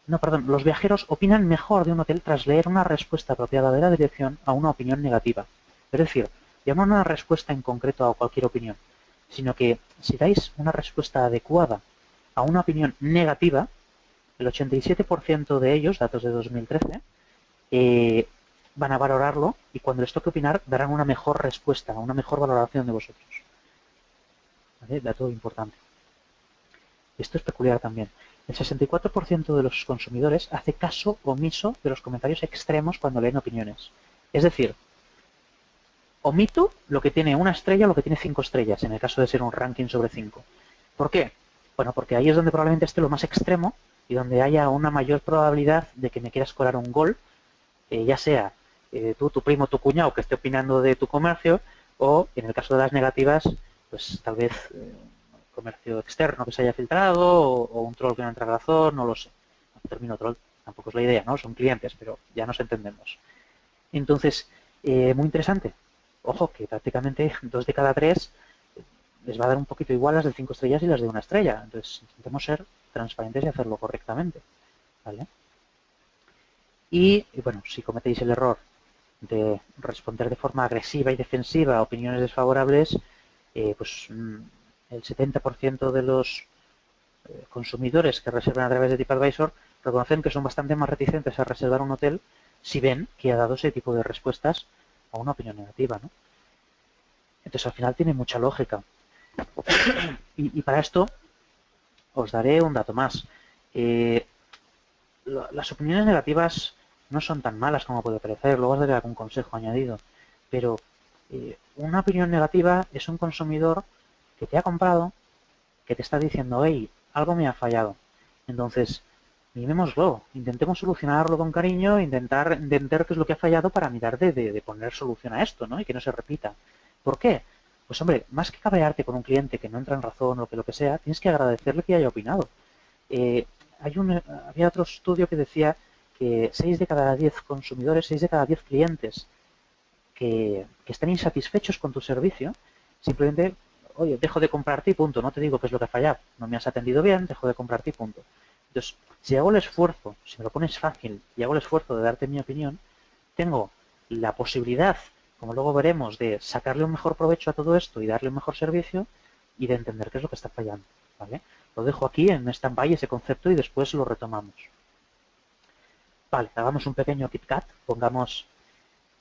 los viajeros opinan mejor de un hotel tras leer una respuesta apropiada de la dirección a una opinión negativa. Es decir, ya no una respuesta en concreto a cualquier opinión, sino que si dais una respuesta adecuada a una opinión negativa, el 87% de ellos, datos de 2013, van a valorarlo y cuando les toque opinar darán una mejor respuesta, una mejor valoración de vosotros. ¿Vale? Dato importante. Esto es peculiar también. El 64% de los consumidores hace caso omiso de los comentarios extremos cuando leen opiniones. Es decir, omito lo que tiene una estrella o lo que tiene 5 estrellas, en el caso de ser un ranking sobre 5. ¿Por qué? Bueno, porque ahí es donde probablemente esté lo más extremo y donde haya una mayor probabilidad de que me quieras colar un gol, ya sea tú, tu primo, tu cuñado que esté opinando de tu comercio, o en el caso de las negativas, pues tal vez comercio externo que se haya filtrado o un troll que no entra a razón, no lo sé. El término troll tampoco es la idea, ¿no? Son clientes, pero ya nos entendemos. Entonces, muy interesante. Ojo, que prácticamente 2 de cada 3 les va a dar un poquito igual las de 5 estrellas y las de 1 estrella. Entonces, intentemos ser transparentes y hacerlo correctamente. ¿Vale? Y bueno, si cometéis el error de responder de forma agresiva y defensiva a opiniones desfavorables, pues el 70% de los consumidores que reservan a través de TripAdvisor reconocen que son bastante más reticentes a reservar un hotel si ven que ha dado ese tipo de respuestas a una opinión negativa, ¿no? Entonces al final tiene mucha lógica. Y para esto os daré un dato más. Eh, las opiniones negativas no son tan malas como puede parecer, luego os daré algún consejo añadido, pero una opinión negativa es un consumidor que te ha comprado, que te está diciendo, hey, algo me ha fallado. Entonces, mimémoslo, intentemos solucionarlo con cariño, intentar entender qué es lo que ha fallado para mirar de poner solución a esto, ¿no? Y que no se repita. ¿Por qué? Pues hombre, más que cabrearte con un cliente que no entra en razón o que lo que sea, tienes que agradecerle que haya opinado. Eh, había otro estudio que decía que 6 de cada 10 consumidores, 6 de cada 10 clientes que estén insatisfechos con tu servicio, simplemente, oye, dejo de comprarte y punto, no te digo qué es lo que ha fallado, no me has atendido bien, dejo de comprarte y punto. Entonces, si hago el esfuerzo, si me lo pones fácil y hago el esfuerzo de darte mi opinión, tengo la posibilidad, como luego veremos, de sacarle un mejor provecho a todo esto y darle un mejor servicio y de entender qué es lo que está fallando, ¿vale? Lo dejo aquí en stand-by ese concepto y después lo retomamos. Vale, hagamos un pequeño KitKat, pongamos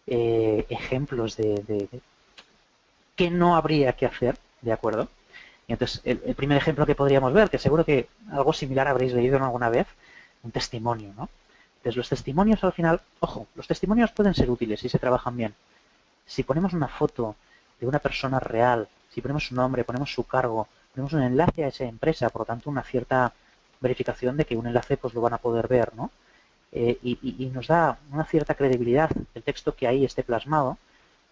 ejemplos de qué no habría que hacer, ¿de acuerdo? Y entonces, el primer ejemplo que podríamos ver, que seguro que algo similar habréis leído en alguna vez, un testimonio, ¿no? Entonces, los testimonios al final, ojo, los testimonios pueden ser útiles si se trabajan bien. Si ponemos una foto de una persona real, si ponemos su nombre, ponemos su cargo, ponemos un enlace a esa empresa, por lo tanto, una cierta verificación de que un enlace pues lo van a poder ver, ¿no? Y nos da una cierta credibilidad el texto que ahí esté plasmado,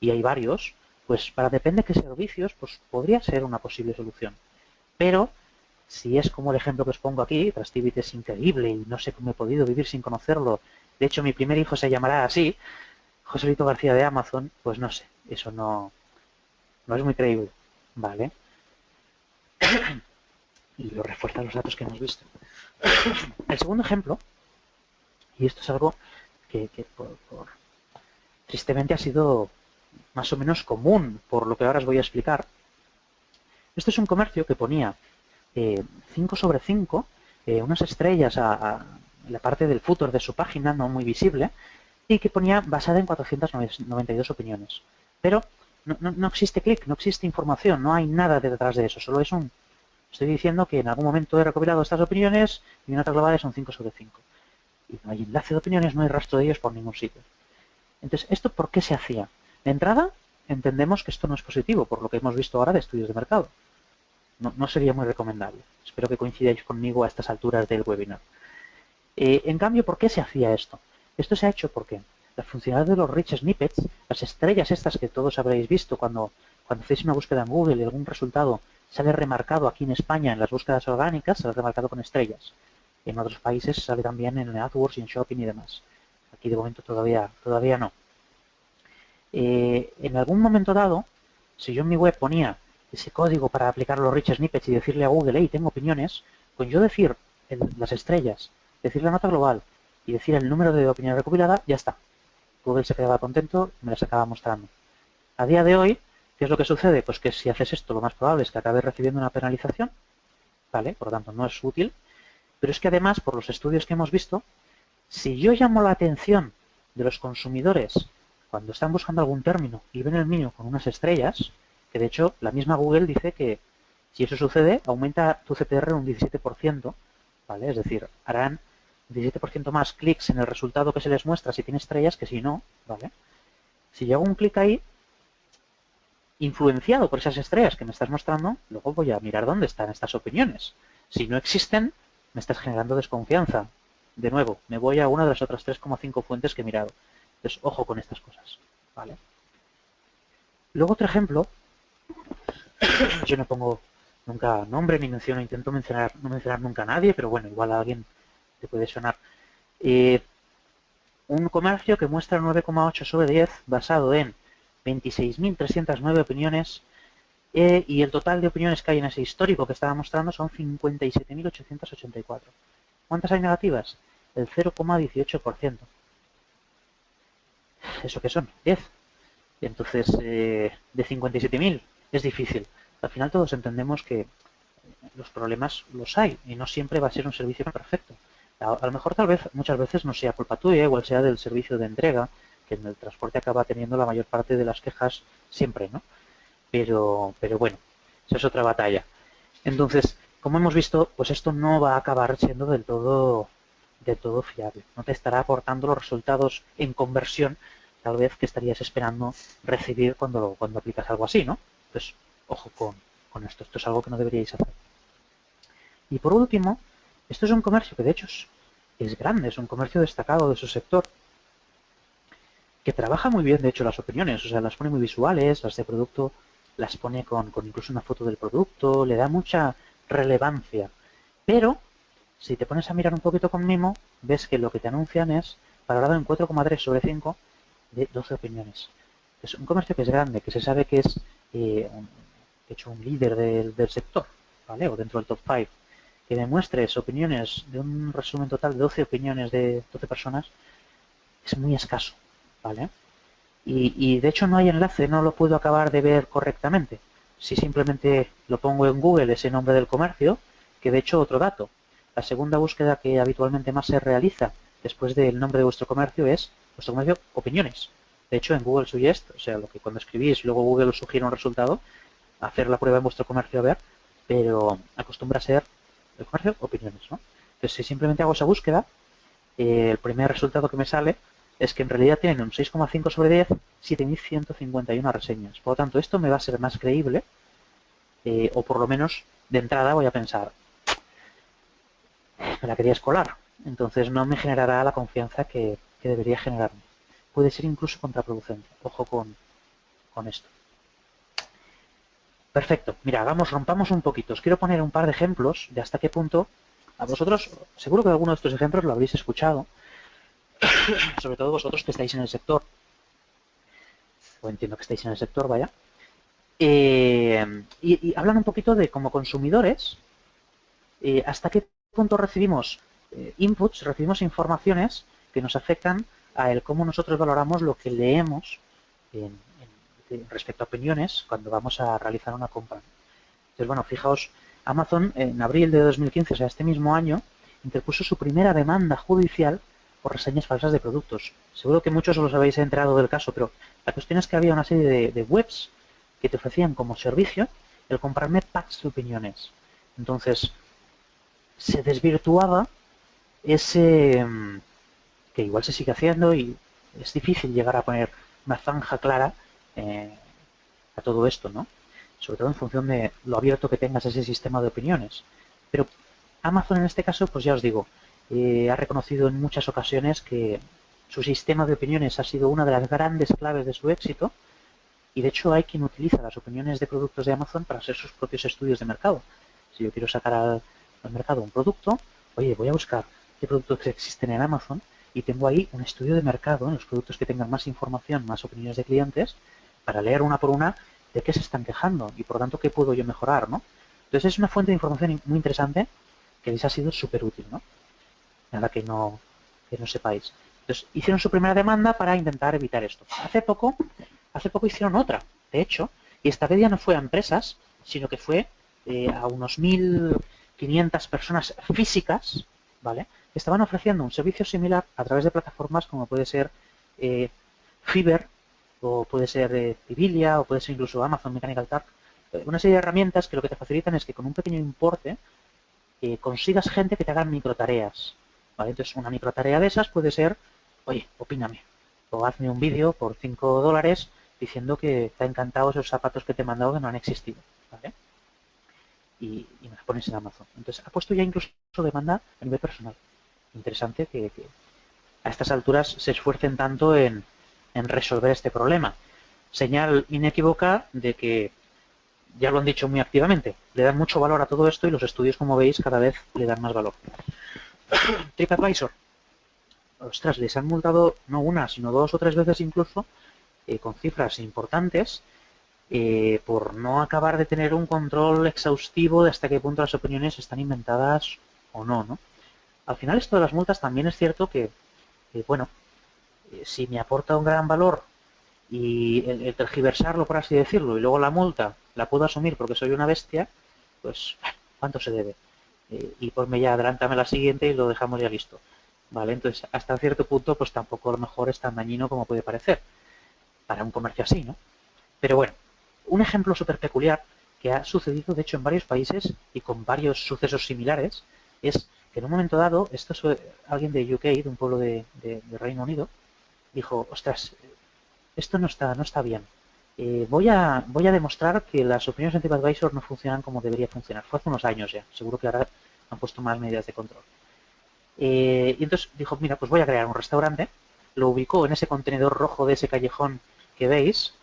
y hay varios, pues para depende de qué servicios, pues podría ser una posible solución. Pero si es como el ejemplo que os pongo aquí, Trustpilot es increíble y no sé cómo he podido vivir sin conocerlo. De hecho, mi primer hijo se llamará así, Joselito García de Amazon, pues no sé, eso no es muy creíble, ¿vale? Y lo refuerzan los datos que hemos visto. El segundo ejemplo, y esto es algo que tristemente ha sido más o menos común, por lo que ahora os voy a explicar. Esto es un comercio que ponía 5 sobre 5, unas estrellas a la parte del footer de su página, no muy visible, y que ponía basada en 492 opiniones. Pero no existe clic, no existe información, no hay nada detrás de eso, solo es un... Estoy diciendo que en algún momento he recopilado estas opiniones y notas globales son 5 sobre 5. Y no hay enlace de opiniones, no hay rastro de ellos por ningún sitio. Entonces, ¿esto por qué se hacía? De entrada, entendemos que esto no es positivo, por lo que hemos visto ahora de estudios de mercado. No sería muy recomendable. Espero que coincidáis conmigo a estas alturas del webinar. En cambio, ¿por qué se hacía esto? Esto se ha hecho porque la funcionalidad de los rich snippets, las estrellas estas que todos habréis visto cuando hacéis una búsqueda en Google y algún resultado sale remarcado aquí en España en las búsquedas orgánicas, sale remarcado con estrellas. En otros países sale también en AdWords, en Shopping y demás. Aquí de momento todavía no. En algún momento dado, si yo en mi web ponía ese código para aplicar los rich snippets y decirle a Google, hey, tengo opiniones, con yo decir las estrellas, decir la nota global y decir el número de opinión recopilada, ya está. Google se quedaba contento y me las acaba mostrando. A día de hoy, ¿qué es lo que sucede? Pues que si haces esto, lo más probable es que acabes recibiendo una penalización, ¿vale? Por lo tanto, no es útil. Pero es que además, por los estudios que hemos visto, si yo llamo la atención de los consumidores cuando están buscando algún término y ven el mío con unas estrellas, que de hecho la misma Google dice que si eso sucede, aumenta tu CTR un 17%, ¿vale? Es decir, harán un 17% más clics en el resultado que se les muestra si tiene estrellas que si no, ¿vale? Si yo hago un clic ahí, influenciado por esas estrellas que me estás mostrando, luego voy a mirar dónde están estas opiniones. Si no existen, me estás generando desconfianza. De nuevo, me voy a una de las otras 3,5 fuentes que he mirado. Entonces, ojo con estas cosas, ¿vale? Luego otro ejemplo, yo no pongo nunca nombre ni menciono, intento no mencionar nunca a nadie, pero bueno, igual a alguien te puede sonar. Un comercio que muestra 9,8 sobre 10 basado en 26.309 opiniones y el total de opiniones que hay en ese histórico que estaba mostrando son 57.884. ¿Cuántas hay negativas? El 0,18%. ¿Eso qué son? 10. Entonces, de 57.000 es difícil. Al final todos entendemos que los problemas los hay y no siempre va a ser un servicio perfecto. A lo mejor tal vez, muchas veces no sea culpa tuya, igual sea del servicio de entrega, que en el transporte acaba teniendo la mayor parte de las quejas siempre, ¿no? Pero bueno, esa es otra batalla. Entonces, como hemos visto, pues esto no va a acabar siendo del todo fiable. No te estará aportando los resultados en conversión, tal vez que estarías esperando recibir cuando aplicas algo así, ¿no? Entonces, ojo con esto. Esto es algo que no deberíais hacer. Y por último, esto es un comercio que de hecho es grande, es un comercio destacado de su sector, que trabaja muy bien, de hecho, las opiniones, o sea, las pone muy visuales, las de producto las pone con incluso una foto del producto, le da mucha relevancia. Pero, si te pones a mirar un poquito con mimo, ves que lo que te anuncian es valorado en 4,3 sobre 5 de 12 opiniones. Es un comercio que es grande, que se sabe que es de hecho un líder del sector, ¿vale? O dentro del top 5. Que demuestres opiniones de un resumen total de 12 opiniones de 12 personas es muy escaso, ¿vale? Y de hecho no hay enlace, no lo puedo acabar de ver correctamente. Si simplemente lo pongo en Google ese nombre del comercio, que de hecho otro dato, la segunda búsqueda que habitualmente más se realiza después del nombre de vuestro comercio es vuestro comercio opiniones. De hecho en Google Suggest, o sea, lo que cuando escribís y luego Google os sugiere un resultado, hacer la prueba en vuestro comercio a ver, pero acostumbra a ser el comercio opiniones, ¿no? Entonces si simplemente hago esa búsqueda, el primer resultado que me sale es que en realidad tienen un 6,5 sobre 10, 7.151 reseñas. Por lo tanto, esto me va a ser más creíble, o por lo menos de entrada voy a pensar, me la quería escolar, entonces no me generará la confianza que debería generarme. Puede ser incluso contraproducente. Ojo con esto. Perfecto. Mira, rompamos un poquito. Os quiero poner un par de ejemplos de hasta qué punto a vosotros, seguro que alguno de estos ejemplos lo habréis escuchado, sobre todo vosotros que estáis en el sector, o entiendo que estáis en el sector, vaya, y hablan un poquito de como consumidores, hasta qué punto recibimos inputs, recibimos informaciones que nos afectan a el cómo nosotros valoramos lo que leemos respecto a opiniones cuando vamos a realizar una compra. Entonces, bueno, fijaos, Amazon en abril de 2015, o sea, este mismo año, interpuso su primera demanda judicial por reseñas falsas de productos. Seguro que muchos os habéis enterado del caso, pero la cuestión es que había una serie de webs que te ofrecían como servicio el comprarme packs de opiniones. Entonces, se desvirtuaba ese, que igual se sigue haciendo y es difícil llegar a poner una zanja clara a todo esto, ¿no? Sobre todo en función de lo abierto que tengas ese sistema de opiniones. Pero Amazon en este caso, pues ya os digo, ha reconocido en muchas ocasiones que su sistema de opiniones ha sido una de las grandes claves de su éxito y de hecho hay quien utiliza las opiniones de productos de Amazon para hacer sus propios estudios de mercado. Si yo quiero sacar al mercado un producto, oye, voy a buscar qué productos existen en Amazon y tengo ahí un estudio de mercado en los productos que tengan más información, más opiniones de clientes, para leer una por una de qué se están quejando y por tanto qué puedo yo mejorar, ¿no? Entonces es una fuente de información muy interesante que les ha sido súper útil, ¿no? Nada que no sepáis. Entonces hicieron su primera demanda para intentar evitar esto. Hace poco hicieron otra, de hecho, y esta vez ya no fue a empresas, sino que fue a unos 1.500 personas físicas, ¿vale? Que estaban ofreciendo un servicio similar a través de plataformas como puede ser Fiverr, o puede ser Civilia, o puede ser incluso Amazon Mechanical Turk. Una serie de herramientas que lo que te facilitan es que con un pequeño importe consigas gente que te hagan microtareas, ¿vale? Entonces una microtarea de esas puede ser, oye, opíname, o hazme un vídeo por $5 diciendo que está encantado esos zapatos que te he mandado que no han existido, ¿vale? Y me los pones en Amazon. Entonces ha puesto ya incluso demanda a nivel personal. Interesante que a estas alturas se esfuercen tanto en resolver este problema. Señal inequívoca de que, ya lo han dicho muy activamente, le dan mucho valor a todo esto y los estudios, como veis, cada vez le dan más valor. TripAdvisor, ostras, les han multado no una, sino 2 o 3 veces incluso, con cifras importantes, por no acabar de tener un control exhaustivo de hasta qué punto las opiniones están inventadas o no, ¿no? Al final esto de las multas también es cierto que bueno, si me aporta un gran valor y el tergiversarlo, por así decirlo, y luego la multa la puedo asumir porque soy una bestia, pues, ¿cuánto se debe? Y ponme ya, adelántame la siguiente y lo dejamos ya listo. ¿Vale? Entonces, hasta cierto punto, pues tampoco a lo mejor es tan dañino como puede parecer para un comercio así, ¿no? Pero bueno, un ejemplo súper peculiar que ha sucedido, de hecho, en varios países y con varios sucesos similares, es que en un momento dado, esto es alguien de UK, de un pueblo de Reino Unido, dijo, ostras, esto no está bien. Voy a demostrar que las opiniones en TripAdvisor no funcionan como debería funcionar. Fue hace unos años ya, seguro que ahora han puesto más medidas de control. Y entonces dijo, mira, pues voy a crear un restaurante, lo ubicó en ese contenedor rojo de ese callejón que veis,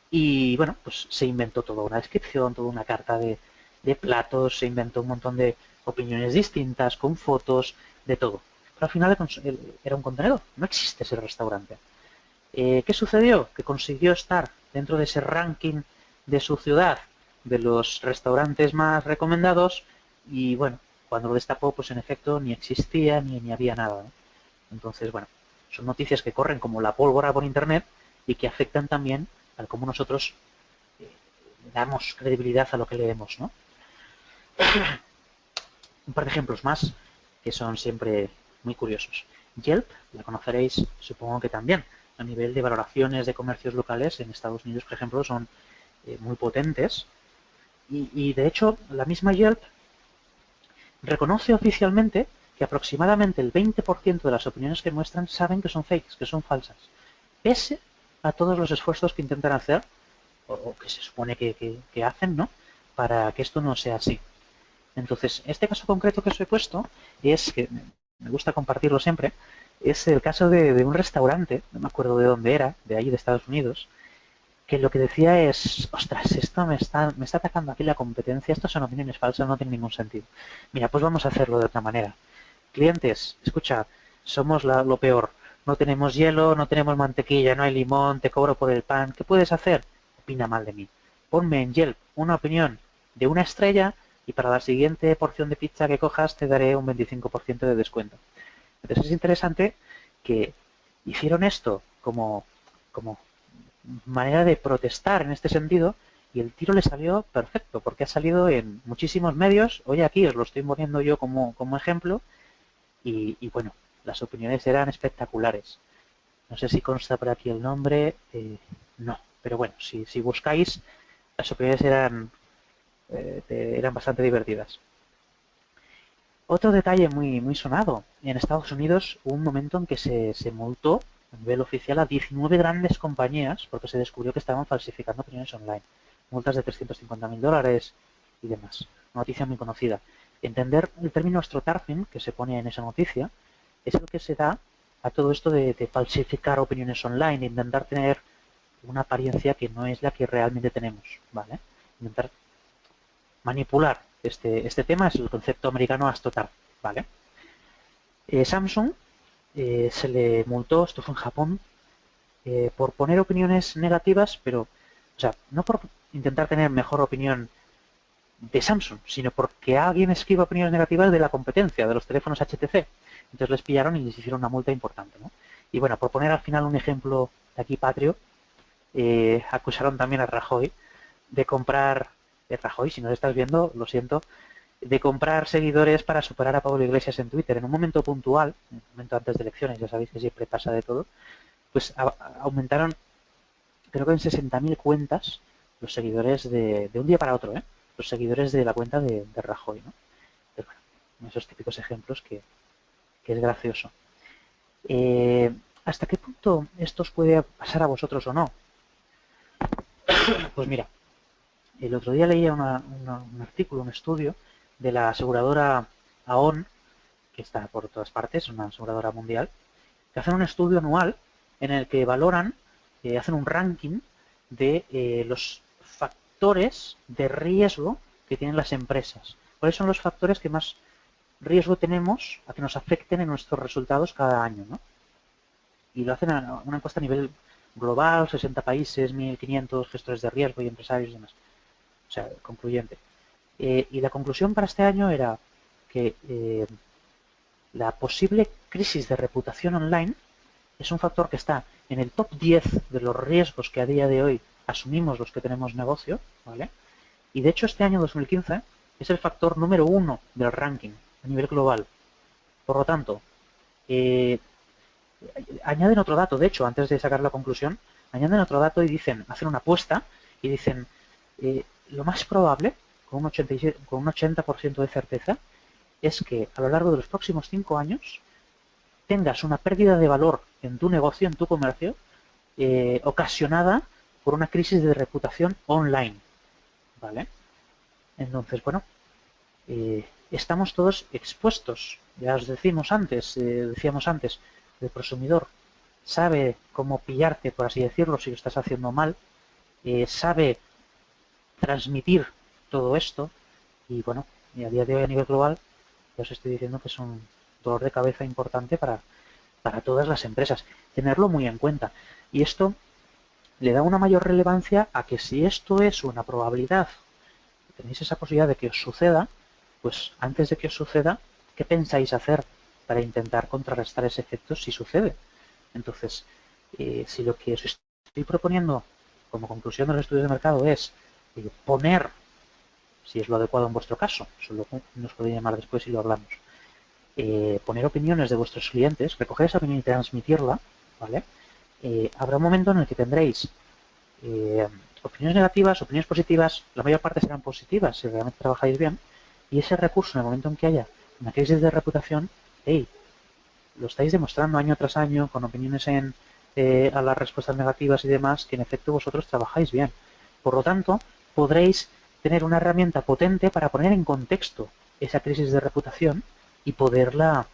y bueno, pues se inventó toda una descripción, toda una carta de platos, se inventó un montón de opiniones distintas, con fotos, de todo. Pero al final era un contenedor, no existe ese restaurante. ¿Qué sucedió? Que consiguió estar dentro de ese ranking de su ciudad, de los restaurantes más recomendados, y bueno, cuando lo destapó, pues en efecto ni existía ni había nada, ¿no? Entonces, bueno, son noticias que corren como la pólvora por internet y que afectan también al cómo nosotros damos credibilidad a lo que leemos, ¿no? Un par de ejemplos más que son siempre muy curiosos. Yelp, la conoceréis, supongo que también. A nivel de valoraciones de comercios locales en Estados Unidos, por ejemplo, son muy potentes. Y de hecho, la misma Yelp reconoce oficialmente que aproximadamente el 20% de las opiniones que muestran saben que son fakes, que son falsas, pese a todos los esfuerzos que intentan hacer, o que se supone que hacen, ¿no?, para que esto no sea así. Entonces, este caso concreto que os he puesto es que me gusta compartirlo siempre, es el caso de un restaurante, no me acuerdo de dónde era, de ahí de Estados Unidos, que lo que decía es, ostras, esto me está atacando aquí la competencia, estas son opiniones falsas, no tiene ningún sentido. Mira, pues vamos a hacerlo de otra manera. Clientes, escucha, somos lo peor, no tenemos hielo, no tenemos mantequilla, no hay limón, te cobro por el pan, ¿qué puedes hacer? Opina mal de mí. Ponme en Yelp una opinión de 1 estrella y para la siguiente porción de pizza que cojas te daré un 25% de descuento. Entonces es interesante que hicieron esto como manera de protestar en este sentido y el tiro le salió perfecto porque ha salido en muchísimos medios. Hoy aquí os lo estoy poniendo yo como ejemplo y bueno, las opiniones eran espectaculares. No sé si consta por aquí el nombre, no, pero bueno, si buscáis, las opiniones eran bastante divertidas. Otro detalle muy sonado. En Estados Unidos hubo un momento en que se multó a nivel oficial a 19 grandes compañías porque se descubrió que estaban falsificando opiniones online. Multas de $350.000 y demás. Una noticia muy conocida. Entender el término astroturfing que se pone en esa noticia es el que se da a todo esto de falsificar opiniones online, intentar tener una apariencia que no es la que realmente tenemos, ¿vale? Intentar manipular este tema es el concepto americano astroturf, ¿vale? Samsung se le multó, esto fue en Japón, por poner opiniones negativas, pero, o sea, no por intentar tener mejor opinión de Samsung, sino porque alguien escribe opiniones negativas de la competencia, de los teléfonos HTC. Entonces les pillaron y les hicieron una multa importante, ¿no? Y bueno, por poner al final un ejemplo de aquí patrio, acusaron también a Rajoy de comprar, Rajoy, si no lo estás viendo, lo siento, de comprar seguidores para superar a Pablo Iglesias en Twitter. En un momento puntual, en un momento antes de elecciones, ya sabéis que siempre pasa de todo, pues aumentaron, creo que en 60.000 cuentas, los seguidores de un día para otro, los seguidores de la cuenta de Rajoy, ¿no? Pero bueno, esos típicos ejemplos que es gracioso. ¿Hasta qué punto esto os puede pasar a vosotros o no? Pues mira, el otro día leía un artículo, un estudio de la aseguradora AON, que está por todas partes, una aseguradora mundial, que hacen un estudio anual en el que valoran, hacen un ranking de los factores de riesgo que tienen las empresas. ¿Cuáles son los factores que más riesgo tenemos a que nos afecten en nuestros resultados cada año, ¿no? Y lo hacen a una encuesta a nivel global, 60 países, 1.500 gestores de riesgo y empresarios y demás. O sea, concluyente. Y la conclusión para este año era que la posible crisis de reputación online es un factor que está en el top 10 de los riesgos que a día de hoy asumimos los que tenemos negocio, ¿vale? Y de hecho este año 2015 es el factor número 1 del ranking a nivel global. Por lo tanto, eh, añaden otro dato, de hecho, antes de sacar la conclusión, añaden otro dato y dicen, hacen una apuesta y dicen, lo más probable, con un 80% de certeza, es que a lo largo de los próximos 5 años tengas una pérdida de valor en tu negocio, en tu comercio, ocasionada por una crisis de reputación online, ¿vale? Entonces, bueno, estamos todos expuestos. Ya os decíamos antes, el prosumidor sabe cómo pillarte, por así decirlo, si lo estás haciendo mal, sabe transmitir todo esto y bueno, y a día de hoy a nivel global, ya os estoy diciendo que es un dolor de cabeza importante para todas las empresas. Tenerlo muy en cuenta. Y esto le da una mayor relevancia a que si esto es una probabilidad, tenéis esa posibilidad de que os suceda, pues antes de que os suceda, ¿qué pensáis hacer para intentar contrarrestar ese efecto si sucede? Entonces, si lo que os estoy proponiendo como conclusión de los estudios de mercado es poner, si es lo adecuado en vuestro caso, eso nos podéis llamar después y lo hablamos, poner opiniones de vuestros clientes, recoger esa opinión y transmitirla, ¿vale? Habrá un momento en el que tendréis opiniones negativas, opiniones positivas, la mayor parte serán positivas si realmente trabajáis bien, y ese recurso, en el momento en que haya una crisis de reputación, hey, lo estáis demostrando año tras año con opiniones a las respuestas negativas y demás, que en efecto vosotros trabajáis bien. Por lo tanto, podréis tener una herramienta potente para poner en contexto esa crisis de reputación y poderla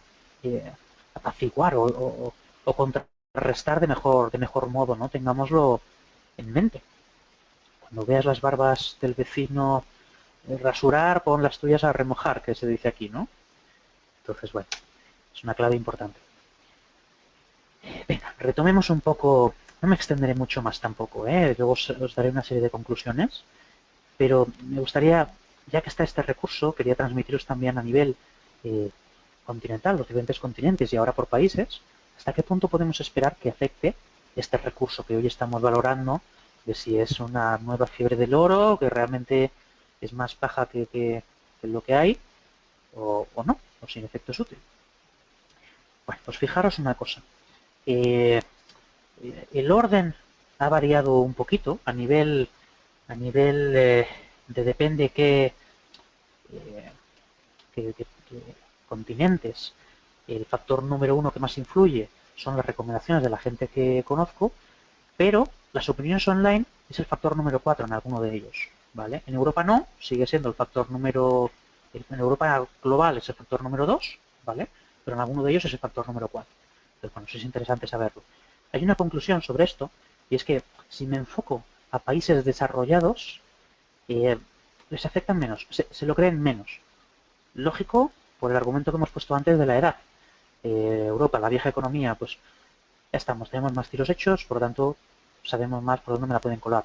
apaciguar o contrarrestar de mejor modo, ¿no? Tengámoslo en mente. Cuando veas las barbas del vecino rasurar, pon las tuyas a remojar, que se dice aquí, ¿no? Entonces, bueno, es una clave importante. Venga, retomemos un poco, no me extenderé mucho más tampoco, luego os daré una serie de conclusiones, pero me gustaría, ya que está este recurso, quería transmitiros también a nivel continental, los diferentes continentes y ahora por países, hasta qué punto podemos esperar que afecte este recurso que hoy estamos valorando, de si es una nueva fiebre del oro, que realmente es más baja que lo que hay, o no, o si en efecto es útil. Bueno, pues fijaros una cosa. Eh, el orden ha variado un poquito a nivel de depende eh, qué continentes. El factor número 1 que más influye son las recomendaciones de la gente que conozco, pero las opiniones online es el factor número 4 en alguno de ellos, ¿vale? En Europa no, sigue siendo el factor en Europa global es el factor número 2, ¿vale? Pero en alguno de ellos es el factor número 4. Entonces, bueno, eso es interesante saberlo. Hay una conclusión sobre esto, y es que si me enfoco a países desarrollados, eh, les afectan menos, se lo creen menos. Lógico, por el argumento que hemos puesto antes de la edad. Europa, la vieja economía, pues ya estamos, tenemos más tiros hechos, por lo tanto sabemos más por dónde me la pueden colar.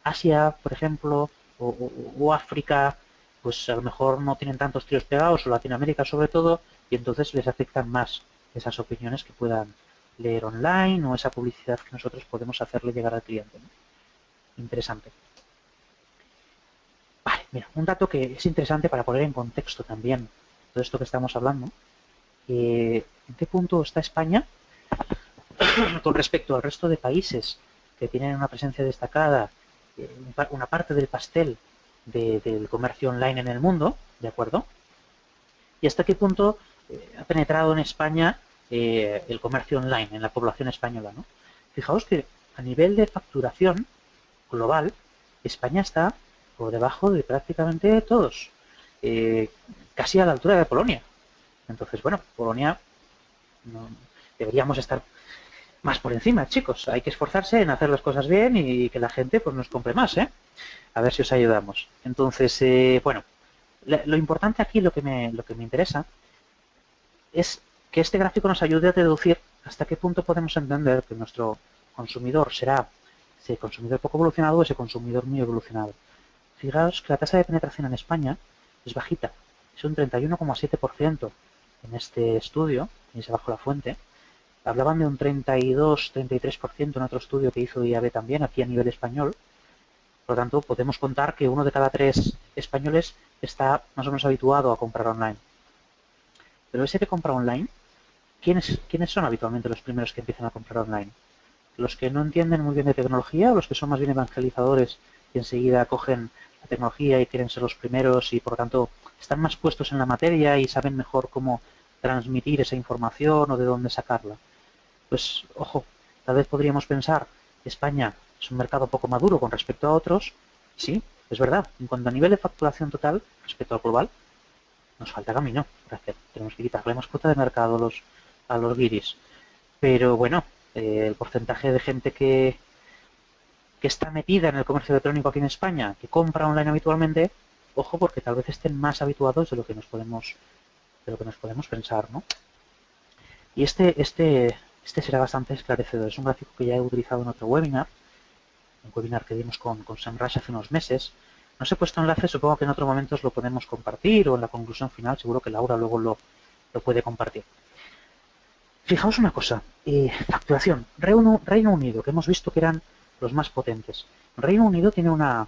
Asia, por ejemplo, o África, pues a lo mejor no tienen tantos tiros pegados, o Latinoamérica sobre todo, y entonces les afectan más esas opiniones que puedan leer online o esa publicidad que nosotros podemos hacerle llegar al cliente, ¿no? Interesante. Vale, mira, un dato que es interesante para poner en contexto también todo esto que estamos hablando. ¿En qué punto está España con respecto al resto de países que tienen una presencia destacada, una parte del pastel del comercio online en el mundo, ¿de acuerdo? Y hasta qué punto ha penetrado en España el comercio online en la población española, ¿no? Fijaos que a nivel de facturación global, España está por debajo de prácticamente todos, eh, casi a la altura de Polonia. Entonces, bueno, Polonia no, deberíamos estar más por encima, chicos. Hay que esforzarse en hacer las cosas bien y que la gente pues nos compre más, ¿eh? A ver si os ayudamos. Entonces, bueno, lo importante aquí, lo que me interesa, es que este gráfico nos ayude a deducir hasta qué punto podemos entender que nuestro consumidor será ese consumidor poco evolucionado o ese consumidor muy evolucionado. Fijaos que la tasa de penetración en España es bajita, es un 31,7% en este estudio, tenéis abajo la fuente. Hablaban de un 32-33% en otro estudio que hizo IAB también, aquí a nivel español. Por lo tanto, podemos contar que uno de cada 3 españoles está más o menos habituado a comprar online. Pero ese que compra online, ¿quiénes son habitualmente los primeros que empiezan a comprar online? ¿Los que no entienden muy bien de tecnología o los que son más bien evangelizadores y enseguida cogen la tecnología y quieren ser los primeros y por lo tanto están más puestos en la materia y saben mejor cómo transmitir esa información o de dónde sacarla? Pues, ojo, tal vez podríamos pensar que España es un mercado poco maduro con respecto a otros. Sí, es verdad. En cuanto a nivel de facturación total respecto al global, nos falta camino para hacer. Tenemos que quitarle más cuota de mercado a los guiris. Pero bueno, el porcentaje de gente que está metida en el comercio electrónico aquí en España, que compra online habitualmente, ojo, porque tal vez estén más habituados de lo que nos podemos pensar, ¿no? Y este será bastante esclarecedor. Es un gráfico que ya he utilizado en otro webinar, un webinar que dimos con SEMrush hace unos meses. No os he puesto enlace, supongo que en otro momento os lo podemos compartir o en la conclusión final, seguro que Laura luego lo puede compartir. Fijaos una cosa, facturación, Reino Unido, que hemos visto que eran los más potentes. Reino Unido tiene una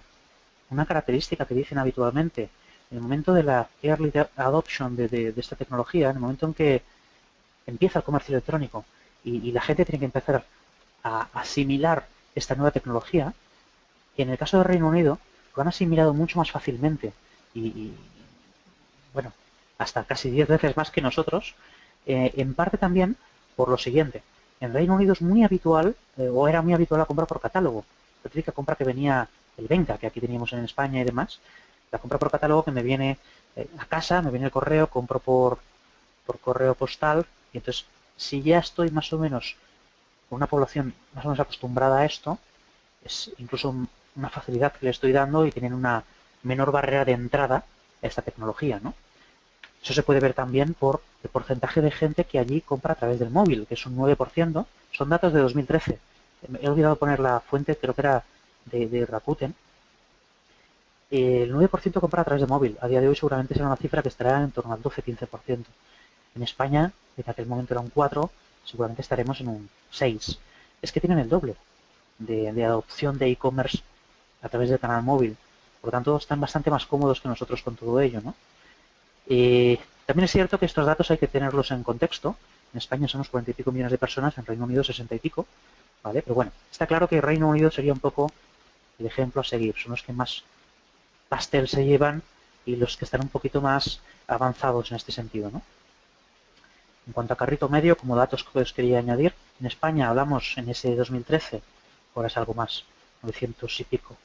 característica que dicen habitualmente, en el momento de la early adoption de esta tecnología, en el momento en que empieza el comercio electrónico y la gente tiene que empezar a asimilar esta nueva tecnología, y en el caso del Reino Unido lo han asimilado mucho más fácilmente y bueno, hasta casi 10 veces más que nosotros, en parte también por lo siguiente. En Reino Unido es muy habitual, o era muy habitual la compra por catálogo. La típica compra que venía el Venga, que aquí teníamos en España y demás, la compra por catálogo que me viene a casa, me viene el correo, compro por correo postal, y entonces si ya estoy más o menos con una población más o menos acostumbrada a esto, es incluso una facilidad que le estoy dando y tienen una menor barrera de entrada a esta tecnología, ¿no? Eso se puede ver también por el porcentaje de gente que allí compra a través del móvil, que es un 9%. Son datos de 2013. He olvidado poner la fuente, creo que era de Rakuten. El 9% compra a través de móvil. A día de hoy seguramente será una cifra que estará en torno al 12-15%. En España, en aquel momento era un 4%, seguramente estaremos en un 6%. Es que tienen el doble de adopción de e-commerce a través del canal móvil. Por lo tanto, están bastante más cómodos que nosotros con todo ello, ¿no? También es cierto que estos datos hay que tenerlos en contexto. En España somos 40 y pico millones de personas, en Reino Unido 60 y pico, ¿vale? Pero bueno, está claro que Reino Unido sería un poco el ejemplo a seguir. Son los que más pastel se llevan y los que están un poquito más avanzados en este sentido, ¿no? En cuanto a carrito medio, como datos que os quería añadir, en España hablamos en ese 2013, ahora es algo más, 900 y pico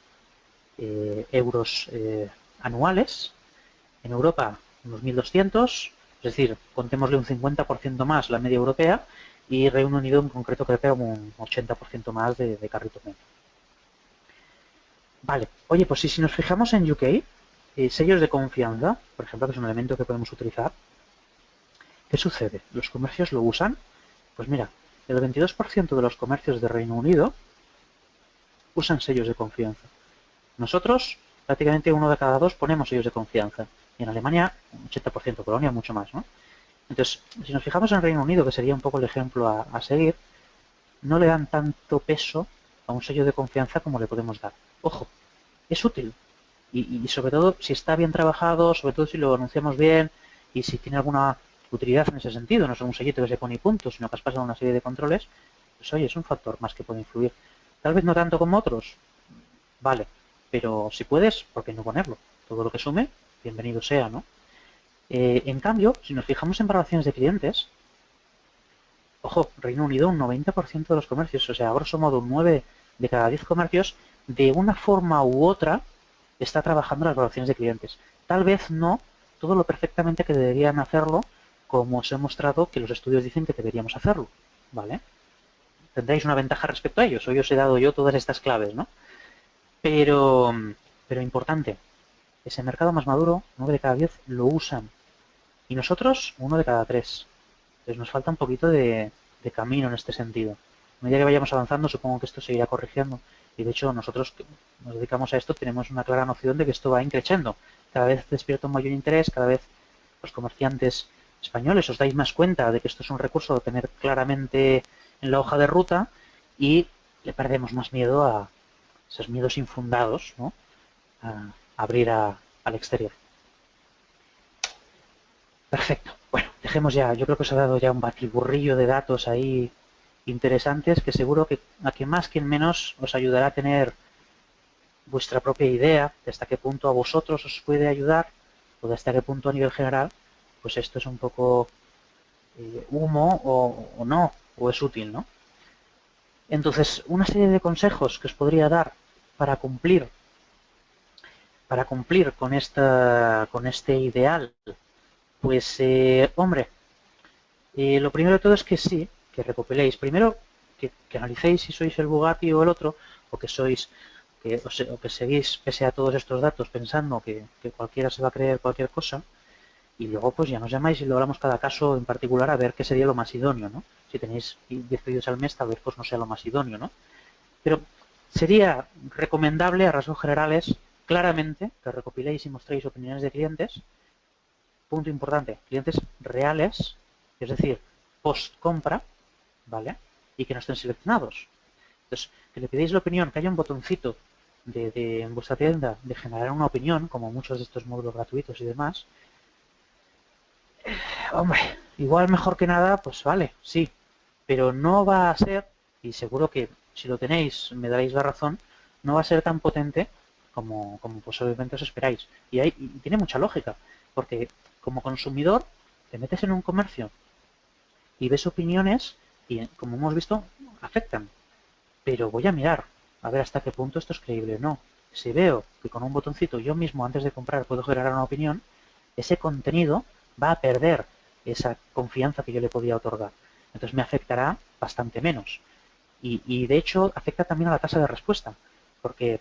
euros anuales. En Europa unos 1.200, es decir, contémosle un 50% más la media europea, y Reino Unido en concreto creo que un 80% más de carrito medio. Vale, oye, pues si nos fijamos en UK, sellos de confianza, por ejemplo, que es un elemento que podemos utilizar, ¿qué sucede? ¿Los comercios lo usan? Pues mira, el 22% de los comercios de Reino Unido usan sellos de confianza. Nosotros, prácticamente uno de cada dos ponemos sellos de confianza. Y en Alemania, un 80%, Polonia mucho más, ¿no? Entonces, si nos fijamos en Reino Unido, que sería un poco el ejemplo a seguir, no le dan tanto peso a un sello de confianza como le podemos dar. Ojo, es útil. Y sobre todo, si está bien trabajado, sobre todo si lo anunciamos bien y si tiene alguna utilidad en ese sentido, no es un sellito que se pone y punto, sino que has pasado una serie de controles, pues oye, es un factor más que puede influir. Tal vez no tanto como otros, vale, pero si puedes, ¿por qué no ponerlo? Todo lo que sume, bienvenido sea, ¿no? En cambio, si nos fijamos en valoraciones de clientes, ojo, Reino Unido un 90% de los comercios, o sea, a grosso modo un 9 de cada 10 comercios de una forma u otra está trabajando las valoraciones de clientes. Tal vez no todo lo perfectamente que deberían hacerlo, como os he mostrado que los estudios dicen que deberíamos hacerlo, ¿vale? Tendréis una ventaja respecto a ellos. Hoy os he dado yo todas estas claves, ¿no? Pero, pero importante, ese mercado más maduro, 9 de cada 10 lo usan. Y nosotros, 1 de cada 3. Entonces nos falta un poquito de camino en este sentido. A medida que vayamos avanzando, supongo que esto se irá corrigiendo. Y de hecho, nosotros que nos dedicamos a esto tenemos una clara noción de que esto va increciendo. Cada vez despierta un mayor interés, cada vez los comerciantes españoles os dais más cuenta de que esto es un recurso a tener claramente en la hoja de ruta y le perdemos más miedo a esos miedos infundados, ¿no? A abrir al exterior. Perfecto. Bueno, dejemos ya. Yo creo que os ha dado ya un batiburrillo de datos ahí interesantes que seguro que a quien más, quien menos os ayudará a tener vuestra propia idea de hasta qué punto a vosotros os puede ayudar o de hasta qué punto a nivel general pues esto es un poco humo o no, o es útil, ¿no? Entonces, una serie de consejos que os podría dar para cumplir con este ideal, pues, hombre, lo primero de todo es que sí, que recopiléis. Primero, que analicéis si sois el Bugatti o el otro, o que sois, o que seguís pese a todos estos datos pensando que cualquiera se va a creer cualquier cosa, y luego pues ya nos llamáis y lo hablamos cada caso en particular a ver qué sería lo más idóneo, ¿no? Si tenéis 10 pedidos al mes, tal vez pues no sea lo más idóneo, ¿no? Pero sería recomendable a rasgos generales claramente que recopiléis y mostréis opiniones de clientes. Punto importante, clientes reales, es decir, post compra, ¿vale? Y que no estén seleccionados. Entonces, que le pidáis la opinión, que haya un botoncito en vuestra tienda de generar una opinión, como muchos de estos módulos gratuitos y demás. Hombre, igual mejor que nada, pues vale, sí, pero no va a ser, y seguro que si lo tenéis me daréis la razón, no va a ser tan potente como posiblemente os esperáis. Y tiene mucha lógica, porque como consumidor te metes en un comercio y ves opiniones y, como hemos visto, afectan. Pero voy a mirar a ver hasta qué punto esto es creíble o no. Si veo que con un botoncito yo mismo antes de comprar puedo generar una opinión, ese contenido va a perder esa confianza que yo le podía otorgar. Entonces me afectará bastante menos. Y de hecho afecta también a la tasa de respuesta. Porque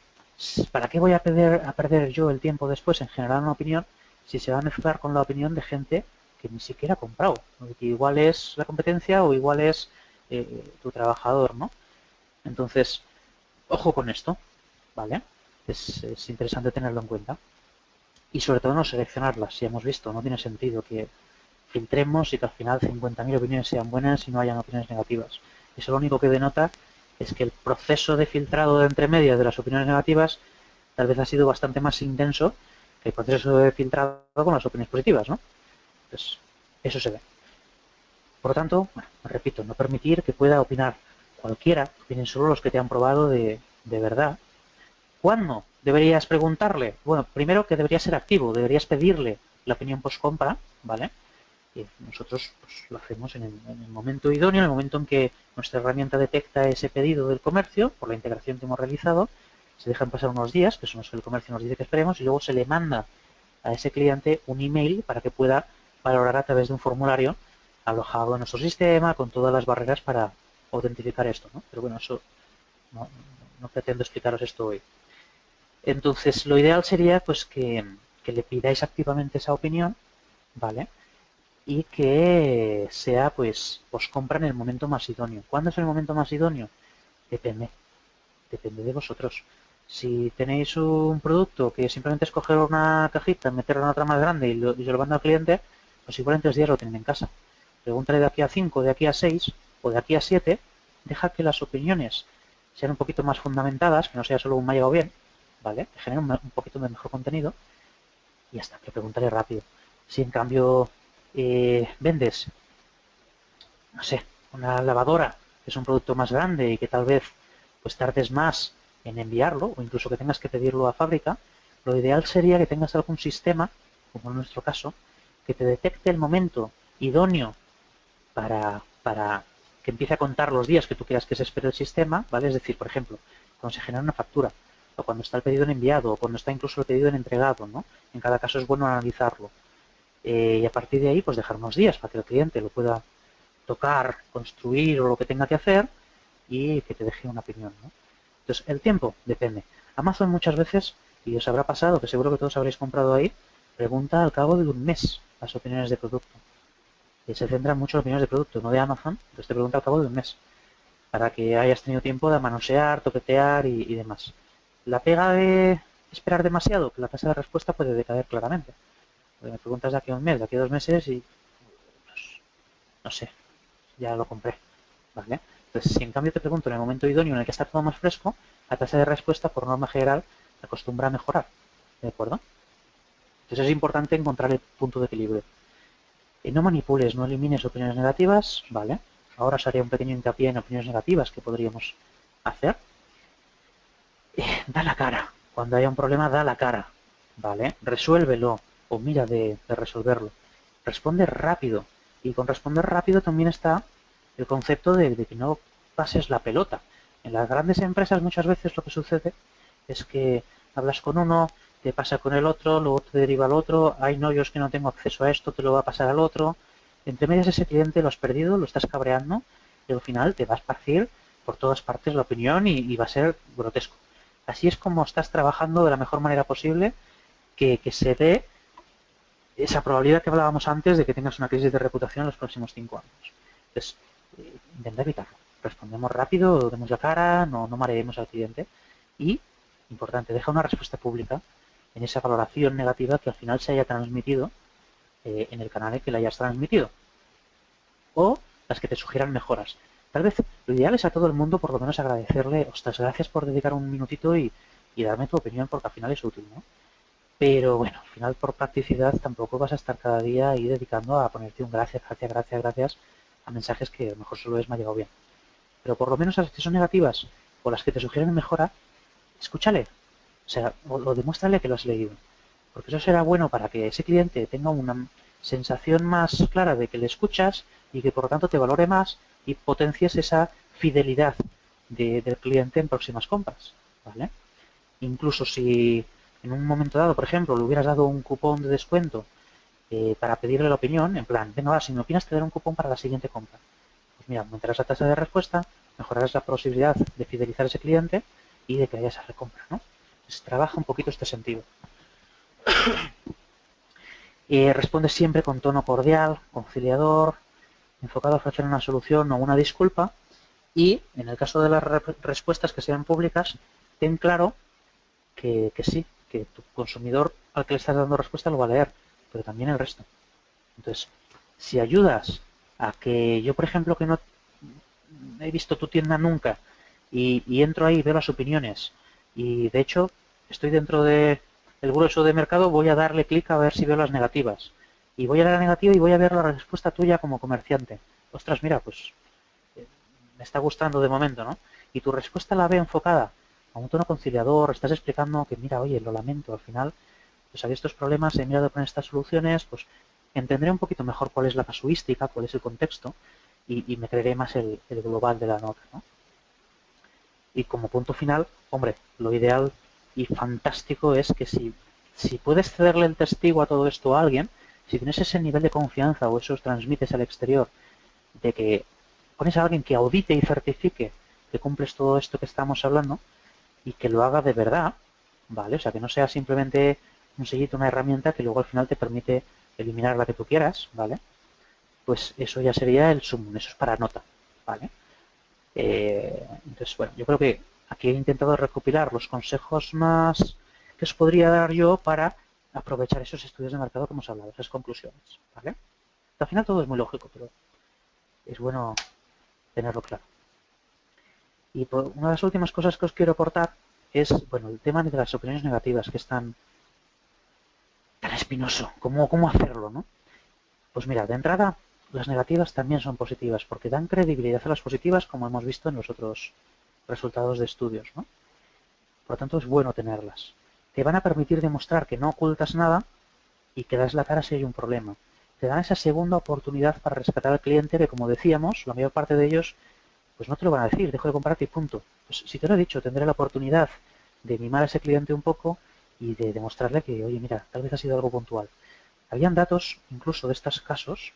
¿para qué voy a perder yo el tiempo después en generar una opinión si se va a mezclar con la opinión de gente que ni siquiera ha comprado? Que igual es la competencia o igual es tu trabajador, ¿no? Entonces, ojo con esto, ¿vale? Es interesante tenerlo en cuenta. Y sobre todo no seleccionarlas, si hemos visto, no tiene sentido que filtremos y que al final 50.000 opiniones sean buenas y no hayan opiniones negativas. Eso lo único que denota es que el proceso de filtrado de entre medias de las opiniones negativas tal vez ha sido bastante más intenso que el proceso de filtrado con las opiniones positivas, ¿no? Pues eso se ve. Por lo tanto, bueno, repito, no permitir que pueda opinar cualquiera, opinen solo los que te han probado de verdad. ¿Cuándo deberías preguntarle? Bueno, primero que deberías ser activo, deberías pedirle la opinión post-compra, ¿vale? Y nosotros pues, lo hacemos en el momento idóneo, en el momento en que nuestra herramienta detecta ese pedido del comercio, por la integración que hemos realizado, se dejan pasar unos días, que son los que el comercio nos dice que esperemos, y luego se le manda a ese cliente un email para que pueda valorar a través de un formulario alojado en nuestro sistema, con todas las barreras para autentificar esto, ¿no? Pero bueno, eso no pretendo explicaros esto hoy. Entonces, lo ideal sería pues que le pidáis activamente esa opinión, ¿vale? Y que sea pues compra en el momento más idóneo. ¿Cuándo es el momento más idóneo? Depende de vosotros. Si tenéis un producto que simplemente es coger una cajita, meterla en otra más grande y se lo manda al cliente, pues igual en 3 días lo tienen en casa. Pregúntale de aquí a 5, de aquí a 6 o de aquí a 7, deja que las opiniones sean un poquito más fundamentadas, que no sea solo un me ha llegado bien, ¿vale? Que genere un poquito de mejor contenido y ya está, pero pregúntale rápido. Si en cambio vendes, no sé, una lavadora, que es un producto más grande y que tal vez pues tardes más en enviarlo o incluso que tengas que pedirlo a fábrica, lo ideal sería que tengas algún sistema, como en nuestro caso, que te detecte el momento idóneo para que empiece a contar los días que tú quieras que se espere el sistema, ¿vale? Es decir, por ejemplo, cuando se genera una factura, o cuando está el pedido en enviado, o cuando está incluso el pedido en entregado, ¿no? En cada caso es bueno analizarlo. Y a partir de ahí, pues dejar unos días para que el cliente lo pueda tocar, construir o lo que tenga que hacer y que te deje una opinión, ¿no? Entonces, el tiempo depende. Amazon muchas veces, y os habrá pasado, que seguro que todos habréis comprado ahí, pregunta al cabo de un mes las opiniones de producto. Y se centra mucho en opiniones de producto, no de Amazon, entonces te pregunta al cabo de un mes, para que hayas tenido tiempo de manosear, toquetear y demás. La pega de esperar demasiado, que la tasa de respuesta puede decaer claramente. Porque me preguntas de aquí a un mes, de aquí a 2 meses y, pues, no sé, ya lo compré, ¿vale? Entonces, si en cambio te pregunto en el momento idóneo en el que está todo más fresco, la tasa de respuesta, por norma general, acostumbra a mejorar, ¿de acuerdo? Entonces es importante encontrar el punto de equilibrio. No manipules, no elimines opiniones negativas, ¿vale? Ahora os haré un pequeño hincapié en opiniones negativas que podríamos hacer. Da la cara. Cuando haya un problema, da la cara, ¿vale? Resuélvelo o mira de resolverlo. Responde rápido. Y con responder rápido también está el concepto de que no pases la pelota. En las grandes empresas muchas veces lo que sucede es que hablas con uno, te pasa con el otro, luego te deriva al otro, ay no, yo es que no tengo acceso a esto, te lo va a pasar al otro. Entre medias ese cliente lo has perdido, lo estás cabreando y al final te va a esparcir por todas partes la opinión y va a ser grotesco. Así es como estás trabajando de la mejor manera posible que se dé esa probabilidad que hablábamos antes de que tengas una crisis de reputación en los próximos 5 años. Entonces, intenta evitarlo. Respondemos rápido, demos la cara, no mareemos al cliente y, importante, deja una respuesta pública en esa valoración negativa que al final se haya transmitido en el canal en que la hayas transmitido. O las que te sugieran mejoras. Tal vez lo ideal es a todo el mundo por lo menos agradecerle, ostras, gracias por dedicar un minutito y darme tu opinión porque al final es útil, ¿no? Pero bueno, al final por practicidad tampoco vas a estar cada día ahí dedicando a ponerte un gracias, gracias, gracias, gracias a mensajes que a lo mejor solo es me ha llegado bien. Pero por lo menos las que son negativas o las que te sugieren mejora, escúchale. O sea, o demuéstrale que lo has leído. Porque eso será bueno para que ese cliente tenga una sensación más clara de que le escuchas y que por lo tanto te valore más y potencies esa fidelidad del cliente en próximas compras, ¿vale? Incluso si en un momento dado, por ejemplo, le hubieras dado un cupón de descuento para pedirle la opinión, en plan, venga, va, si me opinas te daré un cupón para la siguiente compra. Pues mira, aumentarás la tasa de respuesta, mejorarás la posibilidad de fidelizar a ese cliente y de que haya esa recompra, ¿no? Entonces, trabaja un poquito este sentido. Responde siempre con tono cordial, conciliador, enfocado a ofrecer una solución o una disculpa y, en el caso de las respuestas que sean públicas, ten claro que sí, que tu consumidor al que le estás dando respuesta lo va a leer, pero también el resto. Entonces, si ayudas a que yo, por ejemplo, que no he visto tu tienda nunca y entro ahí, veo las opiniones y de hecho estoy dentro del grueso de mercado, voy a darle clic a ver si veo las negativas. Y voy a la negativa y voy a ver la respuesta tuya como comerciante. Ostras, mira, pues me está gustando de momento, ¿no? Y tu respuesta la veo enfocada a un tono conciliador, estás explicando que, mira, oye, lo lamento, al final, pues había estos problemas, he mirado con estas soluciones, pues entenderé un poquito mejor cuál es la casuística, cuál es el contexto, y me creeré más el global de la nota, ¿no? Y como punto final, hombre, lo ideal y fantástico es que si puedes cederle el testigo a todo esto a alguien, si tienes ese nivel de confianza o eso os transmites al exterior, de que pones a alguien que audite y certifique que cumples todo esto que estamos hablando y que lo haga de verdad, ¿vale? O sea, que no sea simplemente un sellito, una herramienta que luego al final te permite eliminar la que tú quieras, ¿vale? Pues eso ya sería el sumum, eso es para nota, ¿vale? Entonces, bueno, yo creo que aquí he intentado recopilar los consejos más que os podría dar yo para aprovechar esos estudios de mercado que hemos hablado, esas conclusiones, ¿vale? Al final todo es muy lógico, pero es bueno tenerlo claro. Y una de las últimas cosas que os quiero aportar es, bueno, el tema de las opiniones negativas, que es tan espinoso. ¿Cómo hacerlo, no? Pues mira, de entrada, las negativas también son positivas, porque dan credibilidad a las positivas, como hemos visto en los otros resultados de estudios, ¿no? Por lo tanto, es bueno tenerlas. Te van a permitir demostrar que no ocultas nada y que das la cara si hay un problema. Te dan esa segunda oportunidad para rescatar al cliente que, como decíamos, la mayor parte de ellos pues no te lo van a decir, dejo de comprarte y punto. Pues si te lo he dicho, tendré la oportunidad de mimar a ese cliente un poco y de demostrarle que, oye, mira, tal vez ha sido algo puntual. Habían datos, incluso de estos casos,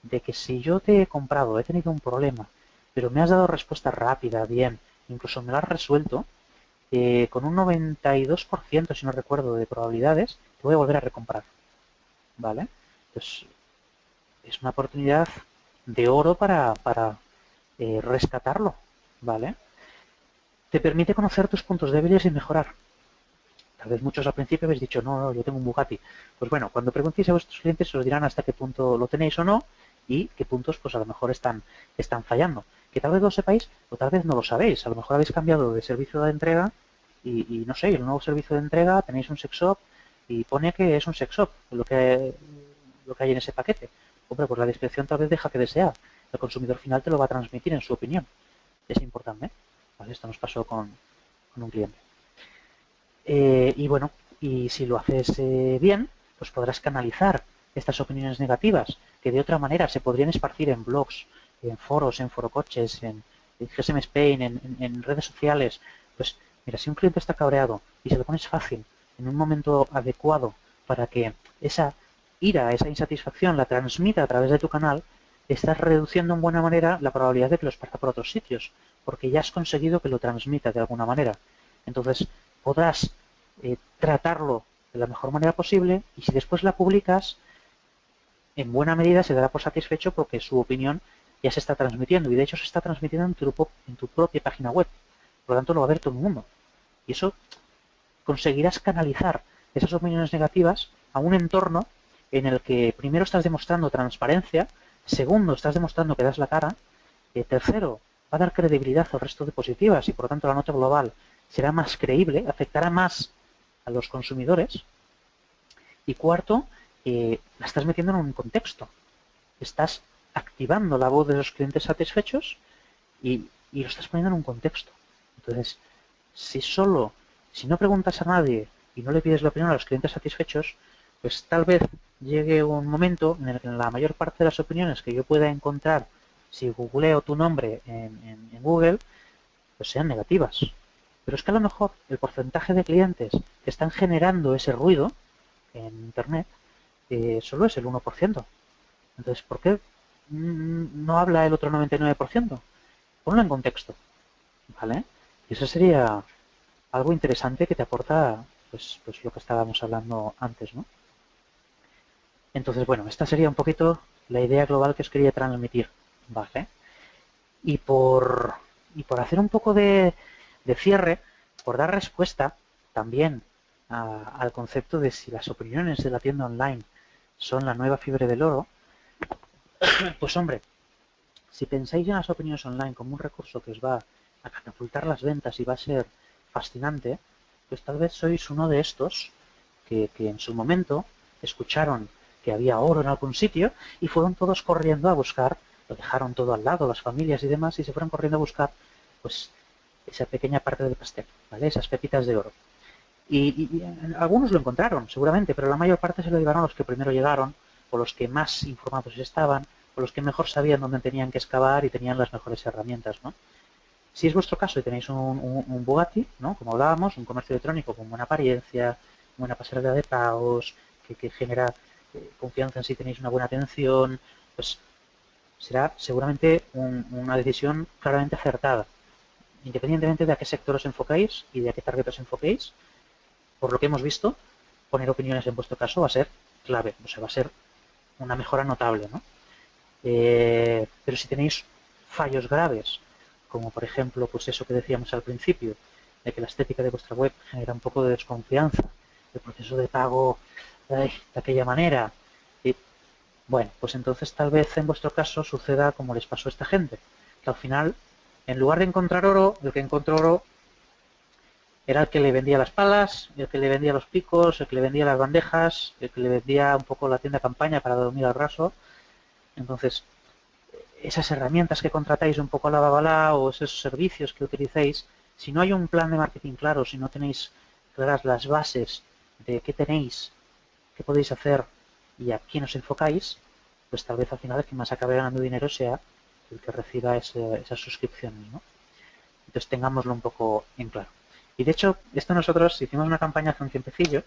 de que si yo te he comprado, he tenido un problema, pero me has dado respuesta rápida, bien, incluso me lo has resuelto, con un 92%, si no recuerdo, de probabilidades, te voy a volver a recomprar. ¿Vale? Pues es una oportunidad de oro para rescatarlo. ¿Vale? Te permite conocer tus puntos débiles y mejorar. Tal vez muchos al principio habéis dicho, no, no, yo tengo un Bugatti. Pues bueno, cuando preguntéis a vuestros clientes os dirán hasta qué punto lo tenéis o no y qué puntos pues a lo mejor están fallando. Que tal vez lo sepáis o tal vez no lo sabéis. A lo mejor habéis cambiado de servicio de entrega y no sé, el nuevo servicio de entrega tenéis un sex shop y pone que es un sex shop lo que hay en ese paquete. Hombre, pues la descripción tal vez deja que desear. El consumidor final te lo va a transmitir en su opinión. Es importante. ¿Vale? Esto nos pasó con un cliente. Y bueno, y si lo haces bien, pues podrás canalizar estas opiniones negativas que de otra manera se podrían esparcir en blogs, en foros, en forocoches, en GSM Spain, en redes sociales. Pues mira, si un cliente está cabreado y se lo pones fácil, en un momento adecuado para que esa ira, esa insatisfacción la transmita a través de tu canal, estás reduciendo en buena manera la probabilidad de que lo esparza por otros sitios, porque ya has conseguido que lo transmita de alguna manera. Entonces, podrás tratarlo de la mejor manera posible y si después la publicas, en buena medida se dará por satisfecho porque su opinión ya se está transmitiendo y de hecho se está transmitiendo en tu propia página web. Por lo tanto, lo va a ver todo el mundo. Y eso conseguirás canalizar esas opiniones negativas a un entorno en el que primero estás demostrando transparencia, segundo estás demostrando que das la cara, tercero va a dar credibilidad al resto de positivas y por lo tanto la nota global será más creíble, afectará más a los consumidores. Y cuarto, la estás metiendo en un contexto. Estás activando la voz de los clientes satisfechos y lo estás poniendo en un contexto. Entonces, si no preguntas a nadie y no le pides la opinión a los clientes satisfechos, pues tal vez llegue un momento en el que la mayor parte de las opiniones que yo pueda encontrar si googleo tu nombre en Google, pues sean negativas. Pero es que a lo mejor el porcentaje de clientes que están generando ese ruido en Internet solo es el 1%. Entonces, ¿por qué no habla el otro 99%? Ponlo en contexto, ¿vale? Y eso sería algo interesante que te aporta pues lo que estábamos hablando antes, ¿no? Entonces, bueno, esta sería un poquito la idea global que os quería transmitir, ¿vale? Y por, y por hacer un poco de cierre, por dar respuesta también al concepto de si las opiniones de la tienda online son la nueva fiebre del oro, pues hombre, si pensáis en las opiniones online como un recurso que os va a catapultar las ventas y va a ser fascinante, pues tal vez sois uno de estos que en su momento escucharon que había oro en algún sitio y fueron todos corriendo a buscar, lo dejaron todo al lado, las familias y demás, y se fueron corriendo a buscar pues esa pequeña parte del pastel, ¿vale? Esas pepitas de oro. Y algunos lo encontraron, seguramente, pero la mayor parte se lo llevaron los que primero llegaron, o los que más informados estaban, o los que mejor sabían dónde tenían que excavar y tenían las mejores herramientas, ¿no? Si es vuestro caso y tenéis un Bugatti, ¿no? Como hablábamos, un comercio electrónico con buena apariencia, buena pasarela de pagos, que genera confianza en si tenéis una buena atención, pues será seguramente una decisión claramente acertada. Independientemente de a qué sector os enfocáis y de a qué target os enfoquéis, por lo que hemos visto, poner opiniones en vuestro caso va a ser clave, o sea, va a ser una mejora notable, ¿no? Pero si tenéis fallos graves, como por ejemplo, pues eso que decíamos al principio, de que la estética de vuestra web genera un poco de desconfianza, el proceso de pago de aquella manera, y, bueno, pues entonces tal vez en vuestro caso suceda como les pasó a esta gente, que al final, en lugar de encontrar oro, el que encontró oro era el que le vendía las palas, el que le vendía los picos, el que le vendía las bandejas, el que le vendía un poco la tienda campaña para dormir al raso. Entonces, esas herramientas que contratáis un poco a la babalá o esos servicios que utilicéis, si no hay un plan de marketing claro, si no tenéis claras las bases de qué tenéis, qué podéis hacer y a quién os enfocáis, pues tal vez al final el que más acabe ganando dinero sea el que reciba esas suscripciones, ¿no? Entonces tengámoslo un poco en claro. Y de hecho, esto nosotros hicimos una campaña hace un tiempecillo,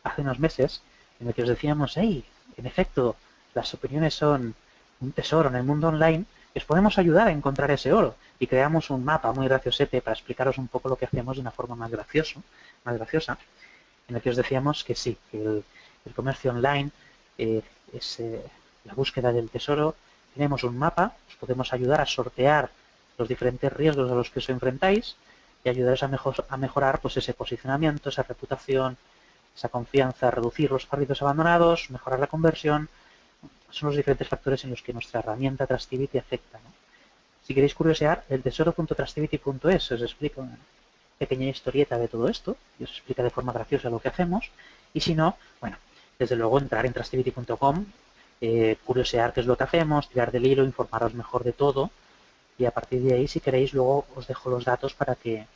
hace unos meses, en el que os decíamos, hey, en efecto, las opiniones son un tesoro en el mundo online, y os podemos ayudar a encontrar ese oro. Y creamos un mapa muy graciosete para explicaros un poco lo que hacemos de una forma más graciosa, en el que os decíamos que sí, que el comercio online eh, es la búsqueda del tesoro. Tenemos un mapa, os podemos ayudar a sortear los diferentes riesgos a los que os enfrentáis y ayudaros a mejorar pues ese posicionamiento, esa reputación, esa confianza, reducir los carritos abandonados, mejorar la conversión. Son los diferentes factores en los que nuestra herramienta Trustivity afecta, ¿no? Si queréis curiosear, el tesoro.trustivity.es os explica una pequeña historieta de todo esto y os explica de forma graciosa lo que hacemos. Y si no, bueno, desde luego entrar en trustivity.com, curiosear qué es lo que hacemos, tirar del hilo, informaros mejor de todo. Y a partir de ahí, si queréis, luego os dejo los datos para que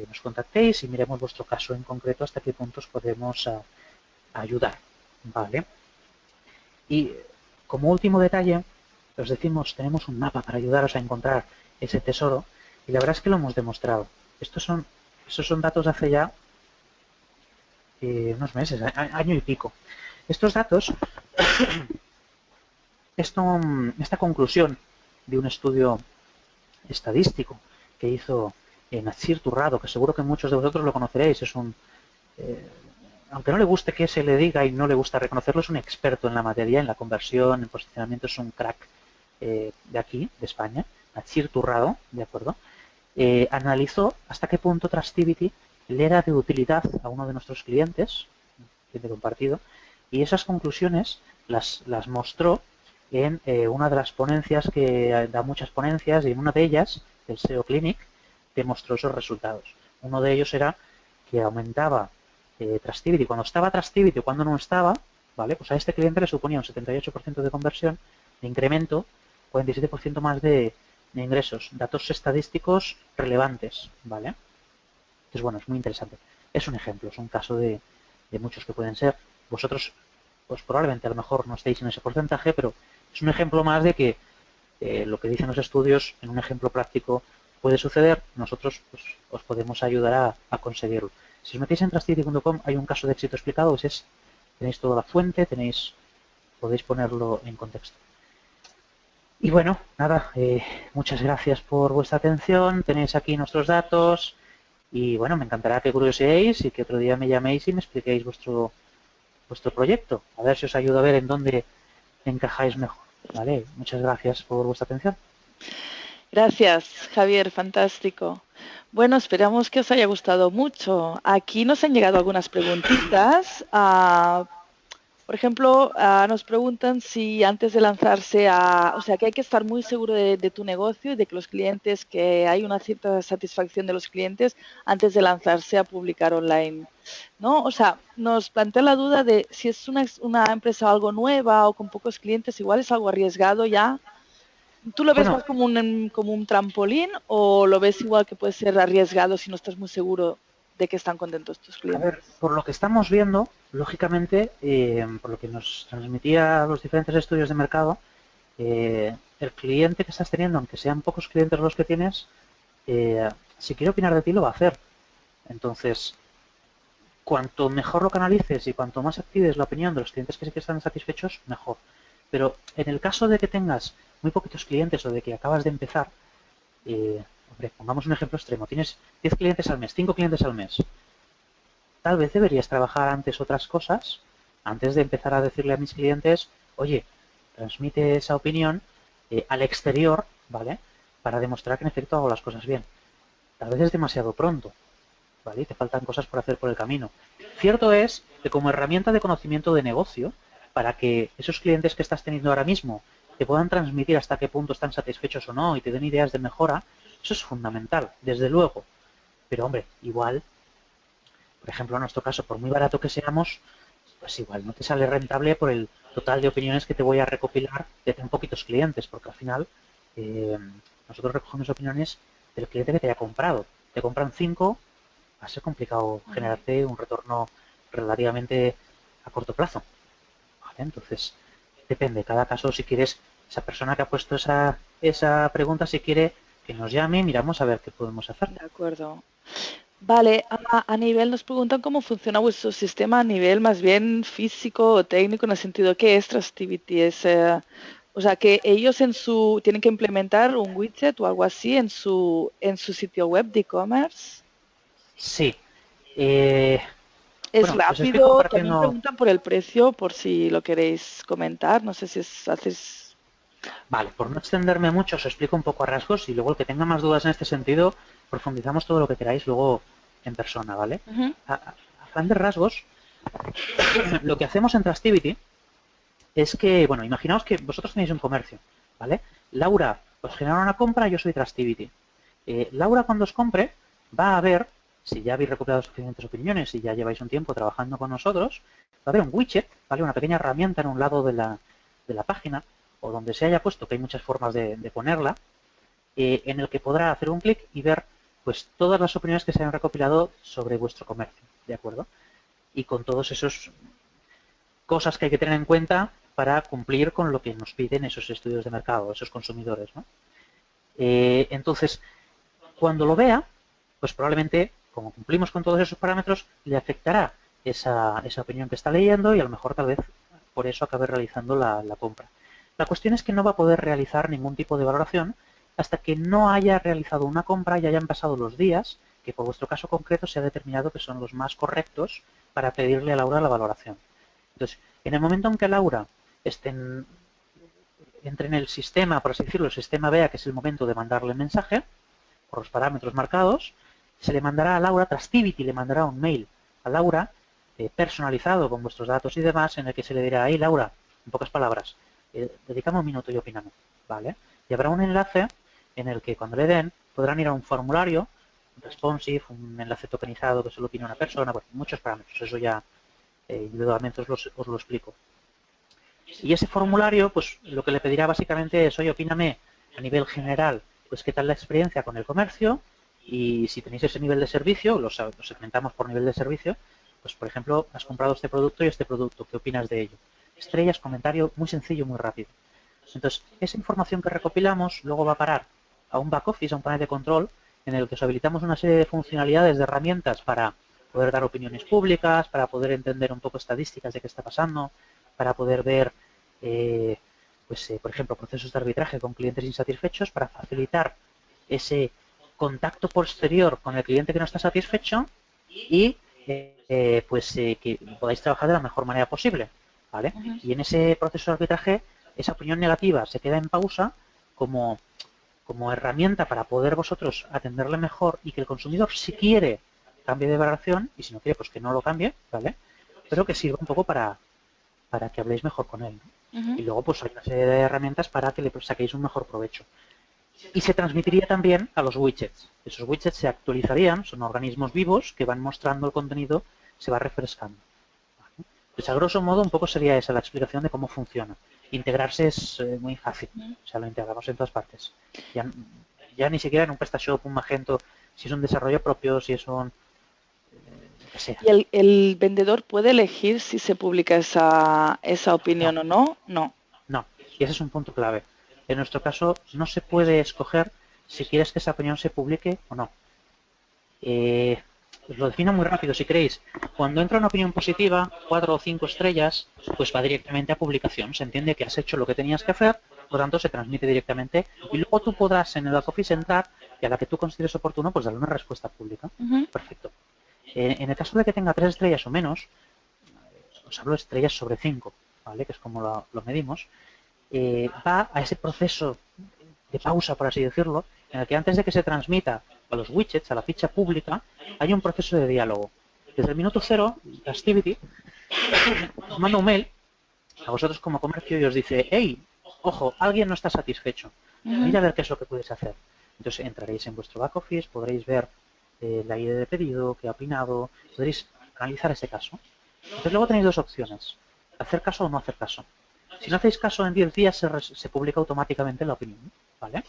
nos contactéis y miremos vuestro caso en concreto hasta qué puntos podemos ayudar. ¿Vale? Y como último detalle, os decimos, tenemos un mapa para ayudaros a encontrar ese tesoro y la verdad es que lo hemos demostrado. Estos son datos de hace ya unos meses, año y pico. Estos datos, esta conclusión de un estudio estadístico que hizo Natsir Turrado, que seguro que muchos de vosotros lo conoceréis, es un, aunque no le guste que se le diga y no le gusta reconocerlo, es un experto en la materia, en la conversión, en posicionamiento, es un crack de aquí, de España, Natsir Turrado, ¿de acuerdo? Analizó hasta qué punto Trustivity le era de utilidad a uno de nuestros clientes, cliente compartido, y esas conclusiones las mostró en una de las ponencias que da muchas ponencias, y en una de ellas, el SEO Clinic, demostró esos resultados. Uno de ellos era que aumentaba Trustivity cuando estaba Trustivity o cuando no estaba, ¿vale? Pues a este cliente le suponía un 78% de conversión, de incremento, 47% más de ingresos, datos estadísticos relevantes, ¿vale? Entonces, bueno, es muy interesante. Es un ejemplo, es un caso de muchos que pueden ser. Vosotros, pues probablemente a lo mejor no estéis en ese porcentaje, pero es un ejemplo más de que lo que dicen los estudios, en un ejemplo práctico, puede suceder. Nosotros pues, os podemos ayudar a conseguirlo. Si os metéis en trusttivity.com hay un caso de éxito explicado, tenéis toda la fuente, podéis ponerlo en contexto. Y bueno, nada, muchas gracias por vuestra atención, tenéis aquí nuestros datos y bueno, me encantará que curioseéis y que otro día me llaméis y me expliquéis vuestro proyecto, a ver si os ayudo a ver en dónde encajáis mejor. Vale, muchas gracias por vuestra atención. Gracias, Javier, fantástico. Bueno, esperamos que os haya gustado mucho. Aquí nos han llegado algunas preguntitas. Por ejemplo, nos preguntan si antes de lanzarse o sea, que hay que estar muy seguro de tu negocio y de que los clientes, que hay una cierta satisfacción de los clientes antes de lanzarse a publicar online, ¿no? O sea, nos plantea la duda de si es una empresa algo nueva o con pocos clientes, igual es algo arriesgado ya. ¿Tú lo ves Bueno, más como un trampolín o lo ves igual que puede ser arriesgado si no estás muy seguro de que están contentos tus a ver, clientes? por lo que estamos viendo, lógicamente, por lo que nos transmitía los diferentes estudios de mercado, el cliente que estás teniendo, aunque sean pocos clientes los que tienes, si quiere opinar de ti lo va a hacer. Entonces, cuanto mejor lo canalices y cuanto más actives la opinión de los clientes que sí que están satisfechos, mejor. Pero en el caso de que tengas muy poquitos clientes o de que acabas de empezar, hombre, pongamos un ejemplo extremo, tienes 10 clientes al mes, 5 clientes al mes, tal vez deberías trabajar antes otras cosas, antes de empezar a decirle a mis clientes, oye, transmite esa opinión al exterior, ¿vale? Para demostrar que en efecto hago las cosas bien. Tal vez es demasiado pronto, ¿vale? Te faltan cosas por hacer por el camino. Cierto es que como herramienta de conocimiento de negocio, para que esos clientes que estás teniendo ahora mismo te puedan transmitir hasta qué punto están satisfechos o no y te den ideas de mejora, eso es fundamental, desde luego. Pero hombre, igual, por ejemplo, en nuestro caso, por muy barato que seamos, pues igual no te sale rentable por el total de opiniones que te voy a recopilar de tan poquitos clientes, porque al final nosotros recogemos opiniones del cliente que te haya comprado. Te compran 5, va a ser complicado generarte un retorno relativamente a corto plazo. ¿Vale? Entonces, depende, cada caso, si quieres, esa persona que ha puesto esa pregunta, si quiere que nos llame, miramos a ver qué podemos hacer. De acuerdo. Vale, a nivel nos preguntan cómo funciona vuestro sistema a nivel más bien físico o técnico, en el sentido que es Trustivity, o sea, que ellos tienen que implementar un widget o algo así en su sitio web de e-commerce. Sí. Eh, Es bueno, os explico rápido, también partiendo. preguntan por el precio, por si lo queréis comentar, no sé si haces... Vale, por no extenderme mucho, os explico un poco a rasgos y luego el que tenga más dudas en este sentido, profundizamos todo lo que queráis luego en persona, ¿vale? Ujú, A grandes rasgos, lo que hacemos en Trustivity es que, bueno, imaginaos que vosotros tenéis un comercio, ¿vale? Laura os genera una compra, yo soy Trustivity. Laura cuando os compre va a ver, si ya habéis recopilado suficientes opiniones y ya lleváis un tiempo trabajando con nosotros, va a haber un widget, ¿vale? Una pequeña herramienta en un lado de la página o donde se haya puesto, que hay muchas formas de ponerla, en el que podrá hacer un clic y ver pues todas las opiniones que se han recopilado sobre vuestro comercio, ¿de acuerdo? Y con todos esos cosas que hay que tener en cuenta para cumplir con lo que nos piden esos estudios de mercado, esos consumidores, ¿no? Entonces, cuando lo vea, pues probablemente, como cumplimos con todos esos parámetros, le afectará esa opinión que está leyendo y a lo mejor tal vez por eso acabe realizando la compra. La cuestión es que no va a poder realizar ningún tipo de valoración hasta que no haya realizado una compra y hayan pasado los días que por vuestro caso concreto se ha determinado que son los más correctos para pedirle a Laura la valoración. Entonces, en el momento en que Laura entre en el sistema, por así decirlo, el sistema vea que es el momento de mandarle el mensaje, por los parámetros marcados, se le mandará a Laura, Trustivity le mandará un mail a Laura personalizado con vuestros datos y demás, en el que se le dirá, hey Laura, en pocas palabras, dedícame un minuto y opinamos, ¿vale? Y habrá un enlace en el que cuando le den podrán ir a un formulario, un responsive, un enlace tokenizado que solo tiene una persona, bueno, muchos parámetros, eso ya individualmente os lo explico. Y ese formulario, pues lo que le pedirá básicamente es, oye, opíname a nivel general, pues qué tal la experiencia con el comercio y si tenéis ese nivel de servicio, lo segmentamos por nivel de servicio, pues por ejemplo, has comprado este producto y este producto, ¿qué opinas de ello? Estrellas, comentario, muy sencillo, muy rápido. Entonces, esa información que recopilamos luego va a parar a un back office, a un panel de control, en el que os habilitamos una serie de funcionalidades, de herramientas para poder dar opiniones públicas, para poder entender un poco estadísticas de qué está pasando, para poder ver, eh, por ejemplo, procesos de arbitraje con clientes insatisfechos, para facilitar ese contacto posterior con el cliente que no está satisfecho y que podáis trabajar de la mejor manera posible, ¿vale? ujú. Y en ese proceso de arbitraje, esa opinión negativa se queda en pausa como, como herramienta para poder vosotros atenderle mejor y que el consumidor, si quiere, cambie de valoración y si no quiere, pues que no lo cambie, ¿vale? Pero que sirva un poco para que habléis mejor con él, ¿no? Ujú. Y luego, pues hay una serie de herramientas para que le saquéis un mejor provecho. Y se transmitiría también a los widgets. Esos widgets se actualizarían, son organismos vivos que van mostrando el contenido, se va refrescando. Pues a grosso modo un poco sería esa la explicación de cómo funciona. Integrarse es muy fácil, o sea, lo integramos en todas partes. Ya, ya ni siquiera en un PrestaShop, un Magento, si es un desarrollo propio, si es un lo que sea. ¿Y el vendedor puede elegir si se publica esa No, opinión o no? No. no. Y ese es un punto clave. En nuestro caso no se puede escoger si quieres que esa opinión se publique o no. Os lo defino muy rápido si queréis. Cuando entra una opinión positiva, 4 o 5 estrellas, pues va directamente a publicación. Se entiende que has hecho lo que tenías que hacer, por lo tanto se transmite directamente y luego tú podrás en el back office entrar y a la que tú consideres oportuno, pues darle una respuesta pública. Ujú, Perfecto. En el caso de que tenga 3 estrellas o menos, os hablo de estrellas sobre 5, ¿vale? Que es como lo medimos, va a ese proceso de pausa, por así decirlo, en el que antes de que se transmita a los widgets, a la ficha pública, hay un proceso de diálogo. Desde el minuto cero, Activity os manda un mail a vosotros como comercio y os dice, hey, ojo, alguien no está satisfecho. ujú, Mira a ver qué es lo que puedes hacer. Entonces entraréis en vuestro back office, podréis ver la ID de pedido, qué ha opinado, podréis analizar ese caso. Entonces luego tenéis dos opciones, hacer caso o no hacer caso. Si no hacéis caso, en 10 días se publica automáticamente la opinión, ¿vale?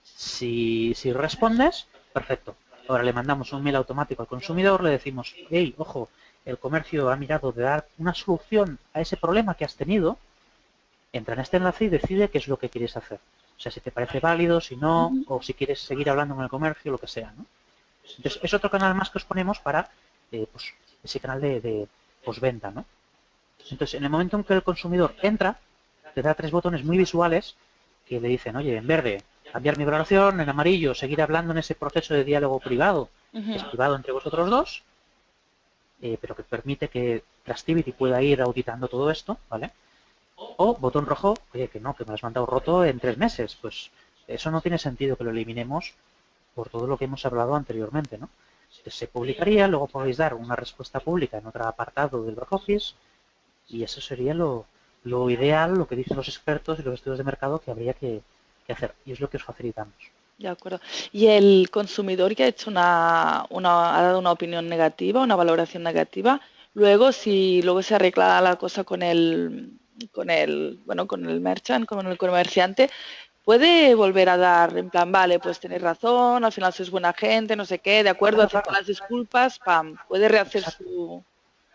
Si respondes, perfecto. Ahora le mandamos un mail automático al consumidor, le decimos, hey, ojo, el comercio ha mirado de dar una solución a ese problema que has tenido, entra en este enlace y decide qué es lo que quieres hacer. O sea, si te parece válido, si no, ujú. o si quieres seguir hablando con el comercio, lo que sea, ¿no? Entonces, es otro canal más que os ponemos para pues, ese canal de postventa, ¿no? Entonces, en el momento en que el consumidor entra, te da 3 botones muy visuales que le dicen, oye, en verde, cambiar mi valoración, en amarillo, seguir hablando en ese proceso de diálogo privado, que es privado entre vosotros dos, pero que permite que Trustivity pueda ir auditando todo esto, ¿vale? O botón rojo, oye, que no, que me lo has mandado roto en 3 meses. Pues eso no tiene sentido que lo eliminemos por todo lo que hemos hablado anteriormente, ¿no? Se publicaría, luego podéis dar una respuesta pública en otro apartado del back office y eso sería lo ideal, lo que dicen los expertos y los estudios de mercado que habría que hacer y es lo que os facilitamos. De acuerdo. ¿Y el consumidor que ha hecho ha dado una opinión negativa, una valoración negativa, luego si luego se arregla la cosa con el merchant, con el comerciante, puede volver a dar en plan, vale, pues tenéis razón, al final sois buena gente, no sé qué, de acuerdo, Claro, acepto claro. las disculpas, pam, puede rehacer Exacto. su...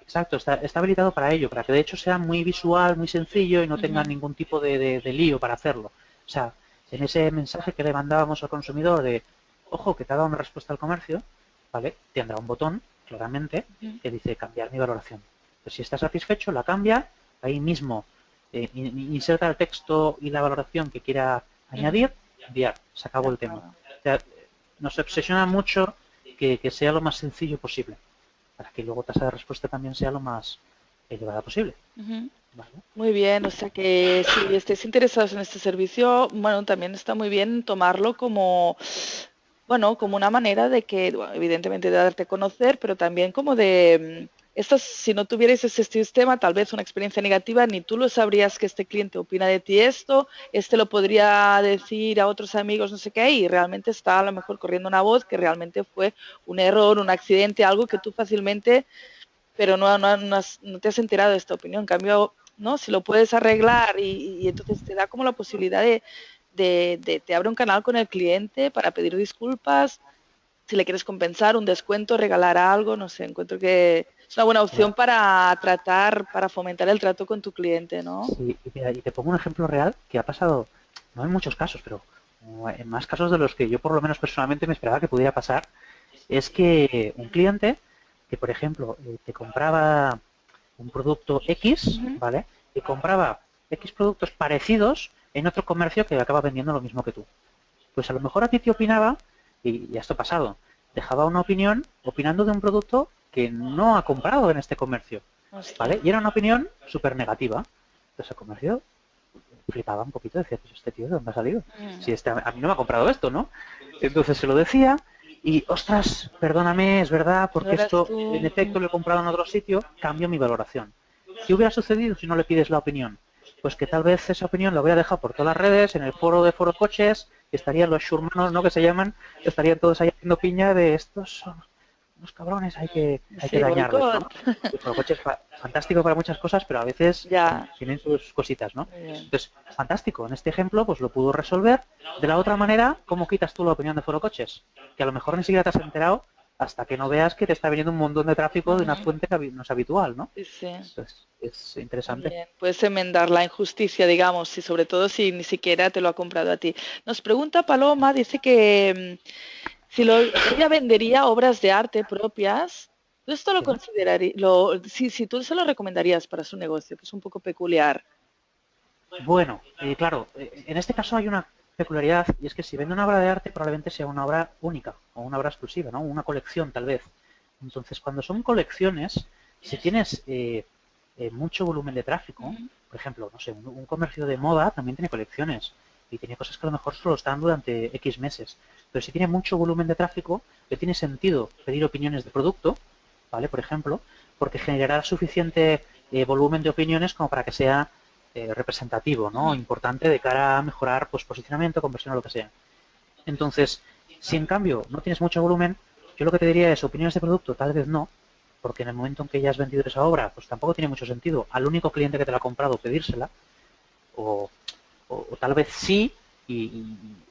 Exacto, está habilitado para ello, para que de hecho sea muy visual, muy sencillo y no tenga Ujú, ningún tipo de lío para hacerlo. O sea, en ese mensaje que le mandábamos al consumidor de, ojo, que te ha dado una respuesta al comercio, ¿vale? Tendrá un botón, claramente, ujú, que dice cambiar mi valoración. Pues si está satisfecho, la cambia, ahí mismo inserta el texto y la valoración que quiera ujú. añadir, enviar, se De acabó el tema. acuerdo. O sea, nos obsesiona mucho que sea lo más sencillo posible para que luego tasa de respuesta también sea lo más elevada posible. Ujú. ¿Vale? Muy bien, o sea que si estáis interesados en este servicio, bueno, también está muy bien tomarlo como, bueno, como una manera de que, bueno, evidentemente de darte a conocer, pero también como de, si no tuvierais ese sistema, tal vez una experiencia negativa, ni tú lo sabrías que este cliente opina de ti esto, este lo podría decir a otros amigos, no sé qué, y realmente está a lo mejor corriendo una voz que realmente fue un error, un accidente, algo que tú fácilmente pero no te has enterado de esta opinión. En cambio, ¿no? Si lo puedes arreglar y entonces te da como la posibilidad te abre un canal con el cliente para pedir disculpas, si le quieres compensar, un descuento, regalar algo, no sé, encuentro que es una buena opción Mira, para tratar, para fomentar el trato con tu cliente, ¿no? sí, y mira, y te pongo un ejemplo real que ha pasado, no en muchos casos, pero en más casos de los que yo por lo menos personalmente me esperaba que pudiera pasar, es que un cliente que, por ejemplo, te compraba un producto X, Ujú. ¿vale? Y compraba X productos parecidos en otro comercio que acaba vendiendo lo mismo que tú. Pues a lo mejor a ti te opinaba, y ya esto ha pasado, dejaba una opinión opinando de un producto que no ha comprado en este comercio, Ostras. ¿vale? Y era una opinión súper negativa. Entonces el comercio flipaba un poquito, decía, pues este tío, ¿de dónde ha salido? Mm. Si este, a mí no me ha comprado esto, ¿no? Entonces se lo decía y, ostras, perdóname, es verdad, No porque eras esto tú. en efecto lo he comprado en otro sitio, cambio mi valoración. ¿Qué hubiera sucedido si no le pides la opinión? Pues que tal vez esa opinión la hubiera dejado por todas las redes, en el foro de Foro Coches, y estarían los shurmanos, ¿no? Que se llaman, estarían todos ahí haciendo piña de estos son unos cabrones, hay que Sí, dañarles, boicot. ¿no? El Foro Coches es fantástico para muchas cosas, pero a veces Ya, tienen sus cositas, ¿no? muy bien. Entonces, fantástico. En este ejemplo, pues lo pudo resolver. De la otra manera, ¿cómo quitas tú la opinión de Foro Coches? Que a lo mejor ni siquiera te has enterado hasta que no veas que te está viniendo un montón de tráfico de una Ujú. fuente que no es habitual, ¿no? Sí, sí. Entonces, es Muy interesante. bien, puedes enmendar la injusticia, digamos, y sobre todo si ni siquiera te lo ha comprado a ti. Nos pregunta Paloma, dice que si ella vendería obras de arte propias, ¿tú esto lo ¿Sí? considerarías, si tú se lo recomendarías para su negocio, que es un poco peculiar? Bueno, claro, en este caso hay una peculiaridad y es que si vende una obra de arte probablemente sea una obra única o una obra exclusiva, ¿no? Una colección tal vez. Entonces, cuando son colecciones, si tienes mucho volumen de tráfico, Ujú, por ejemplo, no sé, un comercio de moda también tiene colecciones y tiene cosas que a lo mejor solo están durante X meses. Pero si tiene mucho volumen de tráfico, le tiene sentido pedir opiniones de producto, ¿vale? Por ejemplo, porque generará suficiente volumen de opiniones como para que sea representativo, ¿no? ujú. Importante de cara a mejorar pues posicionamiento, conversión o lo que sea. Entonces, si en cambio no tienes mucho volumen, yo lo que te diría es opiniones de producto, tal vez no, porque en el momento en que ya has vendido esa obra, pues tampoco tiene mucho sentido al único cliente que te la ha comprado pedírsela, o, o tal vez sí,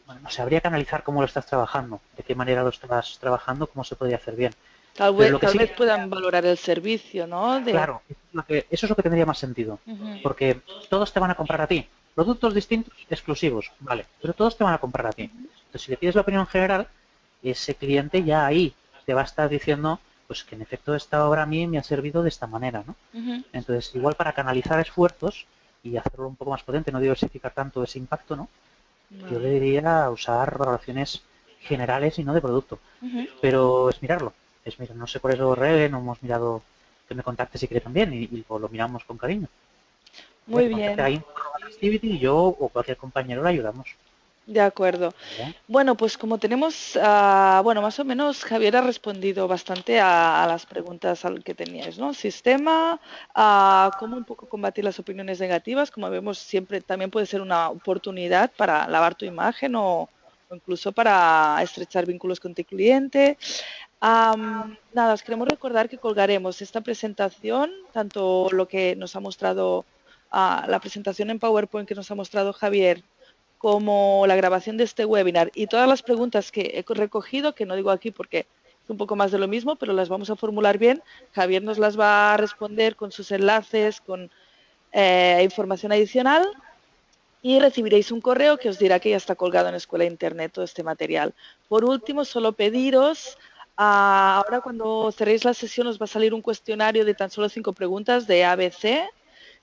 bueno, no sé, habría que analizar cómo lo estás trabajando, de qué manera lo estás trabajando, cómo se podría hacer bien. Pero lo que Tal sí, vez puedan valorar el servicio, ¿no? claro, eso es lo que tendría más sentido, Ujú, porque todos te van a comprar a ti. Productos distintos, exclusivos, vale, pero todos te van a comprar a ti. ujú. Entonces, si le pides la opinión general, ese cliente ya ahí te va a estar diciendo pues que en efecto esta obra a mí me ha servido de esta manera, ¿no? Ujú. Entonces, igual para canalizar esfuerzos y hacerlo un poco más potente, no diversificar tanto ese impacto, ¿no? Yo le Vale. diría usar valoraciones generales y no de producto. Ujú. Pero es mirarlo. Es mirar, no sé por eso Rele, no hemos mirado que me contacte si quiere también y lo miramos con cariño. ¿Vale? Muy Que contacte a bien. info@activity y yo o cualquier compañero le ayudamos. De acuerdo. ¿Vale? Bueno, pues como tenemos, bueno, más o menos Javier ha respondido bastante a las preguntas que teníais, ¿no? Sistema, cómo un poco combatir las opiniones negativas, como vemos siempre también puede ser una oportunidad para lavar tu imagen o incluso para estrechar vínculos con tu cliente. Nada, os queremos recordar que colgaremos esta presentación, tanto lo que nos ha mostrado, la presentación en PowerPoint que nos ha mostrado Javier, como la grabación de este webinar y todas las preguntas que he recogido, que no digo aquí porque es un poco más de lo mismo, pero las vamos a formular bien. Javier nos las va a responder con sus enlaces, con información adicional y recibiréis un correo que os dirá que ya está colgado en Escuela de Internet todo este material. Por último, solo pediros, ahora cuando cerréis la sesión os va a salir un cuestionario de tan solo 5 preguntas de ABC.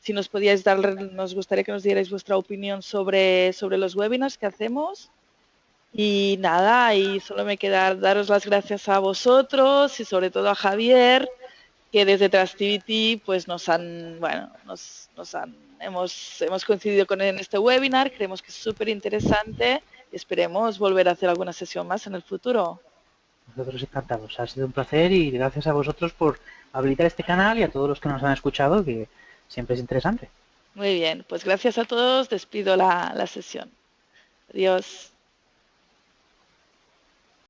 Si nos podíais dar, nos gustaría que nos dierais vuestra opinión sobre los webinars que hacemos. Y nada, y solo me queda daros las gracias a vosotros y sobre todo a Javier, que desde Trustivity pues bueno, hemos coincidido con él en este webinar, creemos que es súper interesante y esperemos volver a hacer alguna sesión más en el futuro. Nosotros encantados. Ha sido un placer y gracias a vosotros por habilitar este canal y a todos los que nos han escuchado, que siempre es interesante. Muy bien, pues gracias a todos, despido la sesión. Adiós.